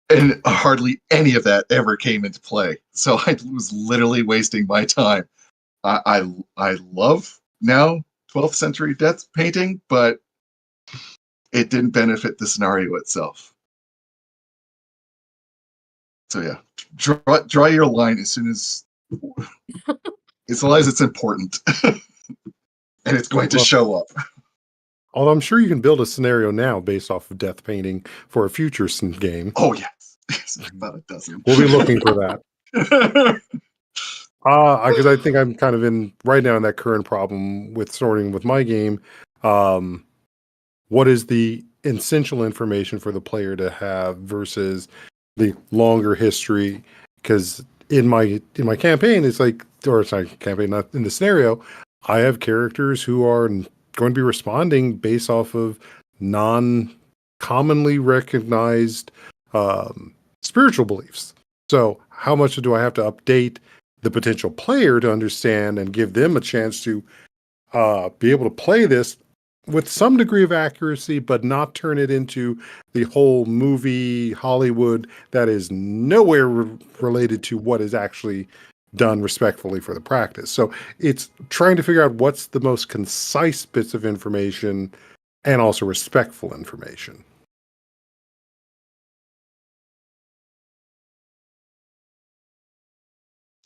And hardly any of that ever came into play. So I was literally wasting my time. I love now 12th century death painting, but it didn't benefit the scenario itself. So yeah, draw your line as long as it's important and it's going to show up. Although I'm sure you can build a scenario now based off of death painting for a future game. Oh yes, about a dozen. We'll be looking for that. Because I think I'm kind of in right now in that current problem with sorting with my game. What is the essential information for the player to have versus the longer history? Because in my campaign, it's like, or sorry, campaign, not in the scenario, I have characters who are going to be responding based off of non-commonly recognized spiritual beliefs. So how much do I have to update the potential player to understand and give them a chance to be able to play this with some degree of accuracy, but not turn it into the whole movie Hollywood that is nowhere related to what is actually done respectfully for the practice. So it's trying to figure out what's the most concise bits of information and also respectful information.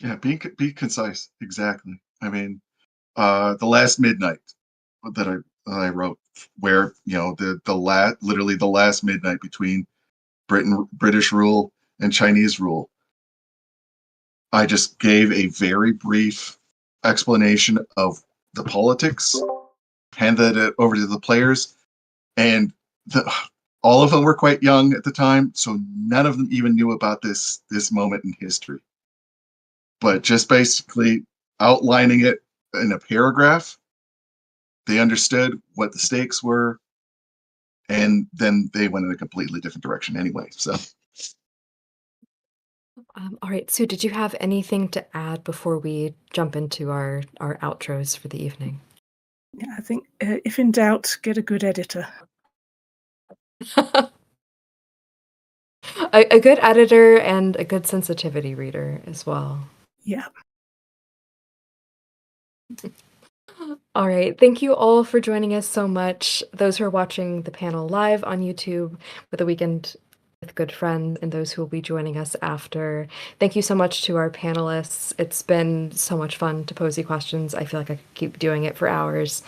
Yeah, be concise. Exactly. I mean, the last midnight that I wrote, where literally the last midnight between British rule and Chinese rule. I just gave a very brief explanation of the politics, handed it over to the players, and all of them were quite young at the time, so none of them even knew about this moment in history. But just basically outlining it in a paragraph, they understood what the stakes were, and then they went in a completely different direction anyway. So, All right, Sue, did you have anything to add before we jump into our outros for the evening? Yeah, I think if in doubt, get a good editor. A good editor and a good sensitivity reader as well. Yeah. All right. Thank you all for joining us so much. Those who are watching the panel live on YouTube with the Weekend with Good Friends and those who will be joining us after. Thank you so much to our panelists. It's been so much fun to pose you questions. I feel like I could keep doing it for hours.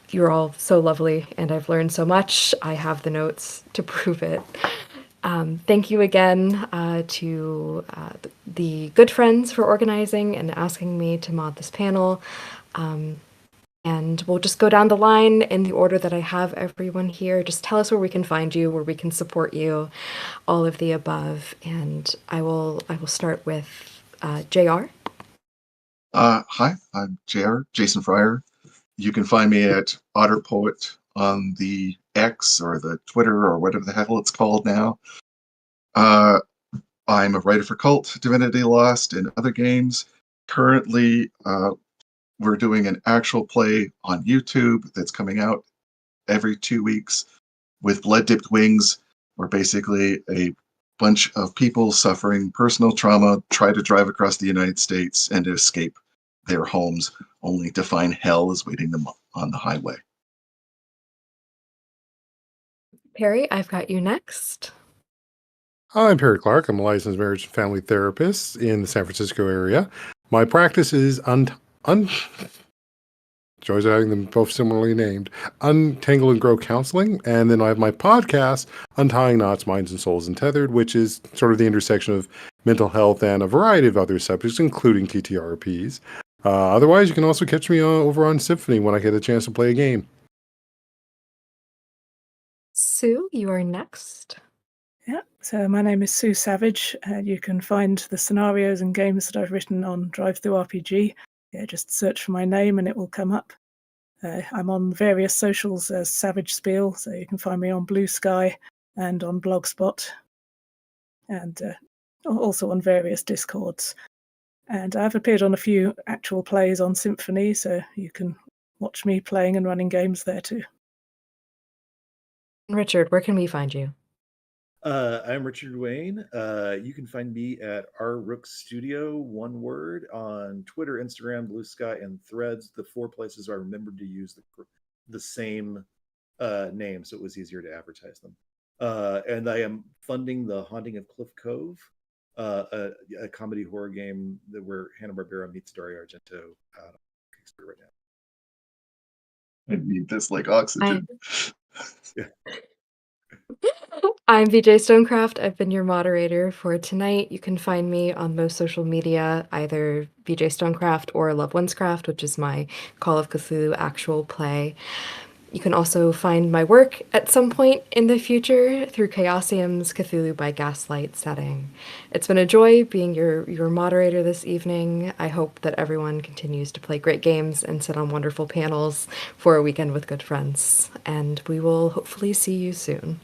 You're all so lovely and I've learned so much. I have the notes to prove it. Thank you again to the Good Friends for organizing and asking me to mod this panel. And we'll just go down the line in the order that I have everyone here. Just tell us where we can find you, where we can support you, all of the above. And I will start with JR. hi, I'm JR, Jason Fryer. You can find me at OtterPoet on the X or the Twitter or whatever the hell it's called now. I'm a writer for Cult, Divinity Lost, and other games. Currently, we're doing an actual play on YouTube that's coming out every 2 weeks with Blood Dipped Wings, where basically a bunch of people suffering personal trauma try to drive across the United States and escape their homes, only to find hell is waiting them on the highway. Perry, I've got you next. I'm Perry Clark. I'm a licensed marriage and family therapist in the San Francisco area. My practice is joys of having them both similarly named, Untangle and Grow Counseling. And then I have my podcast, Untying Knots, Minds and Souls Untethered, which is sort of the intersection of mental health and a variety of other subjects, including TTRPs. Otherwise, you can also catch me over on Symphony when I get a chance to play a game. Sue, you are next. Yeah, so my name is Sue Savage. You can find the scenarios and games that I've written on DriveThruRPG. Yeah, just search for my name and it will come up. I'm on various socials as Savage Spiel, so you can find me on Blue Sky and on Blogspot, and also on various Discords. And I've appeared on a few actual plays on Symphony, so you can watch me playing and running games there too. Richard, where can we find you? I'm Richard Ruane. You can find me at Rook Studio, one word, on Twitter, Instagram, Blue Sky, and Threads. The 4 places I remembered to use the same name, so it was easier to advertise them. And I am funding The Haunting of Cliff Cove, a comedy horror game where Hanna-Barbera meets Dario Argento on Kickstarter right now. I need this like oxygen. Yeah. I'm VJ Stonecraft. I've been your moderator for tonight. You can find me on most social media, either VJ Stonecraft or Loved Ones Craft, which is my Call of Cthulhu actual play. You can also find my work at some point in the future through Chaosium's Cthulhu by Gaslight setting. It's been a joy being your moderator this evening. I hope that everyone continues to play great games and sit on wonderful panels for a weekend with good friends. And we will hopefully see you soon.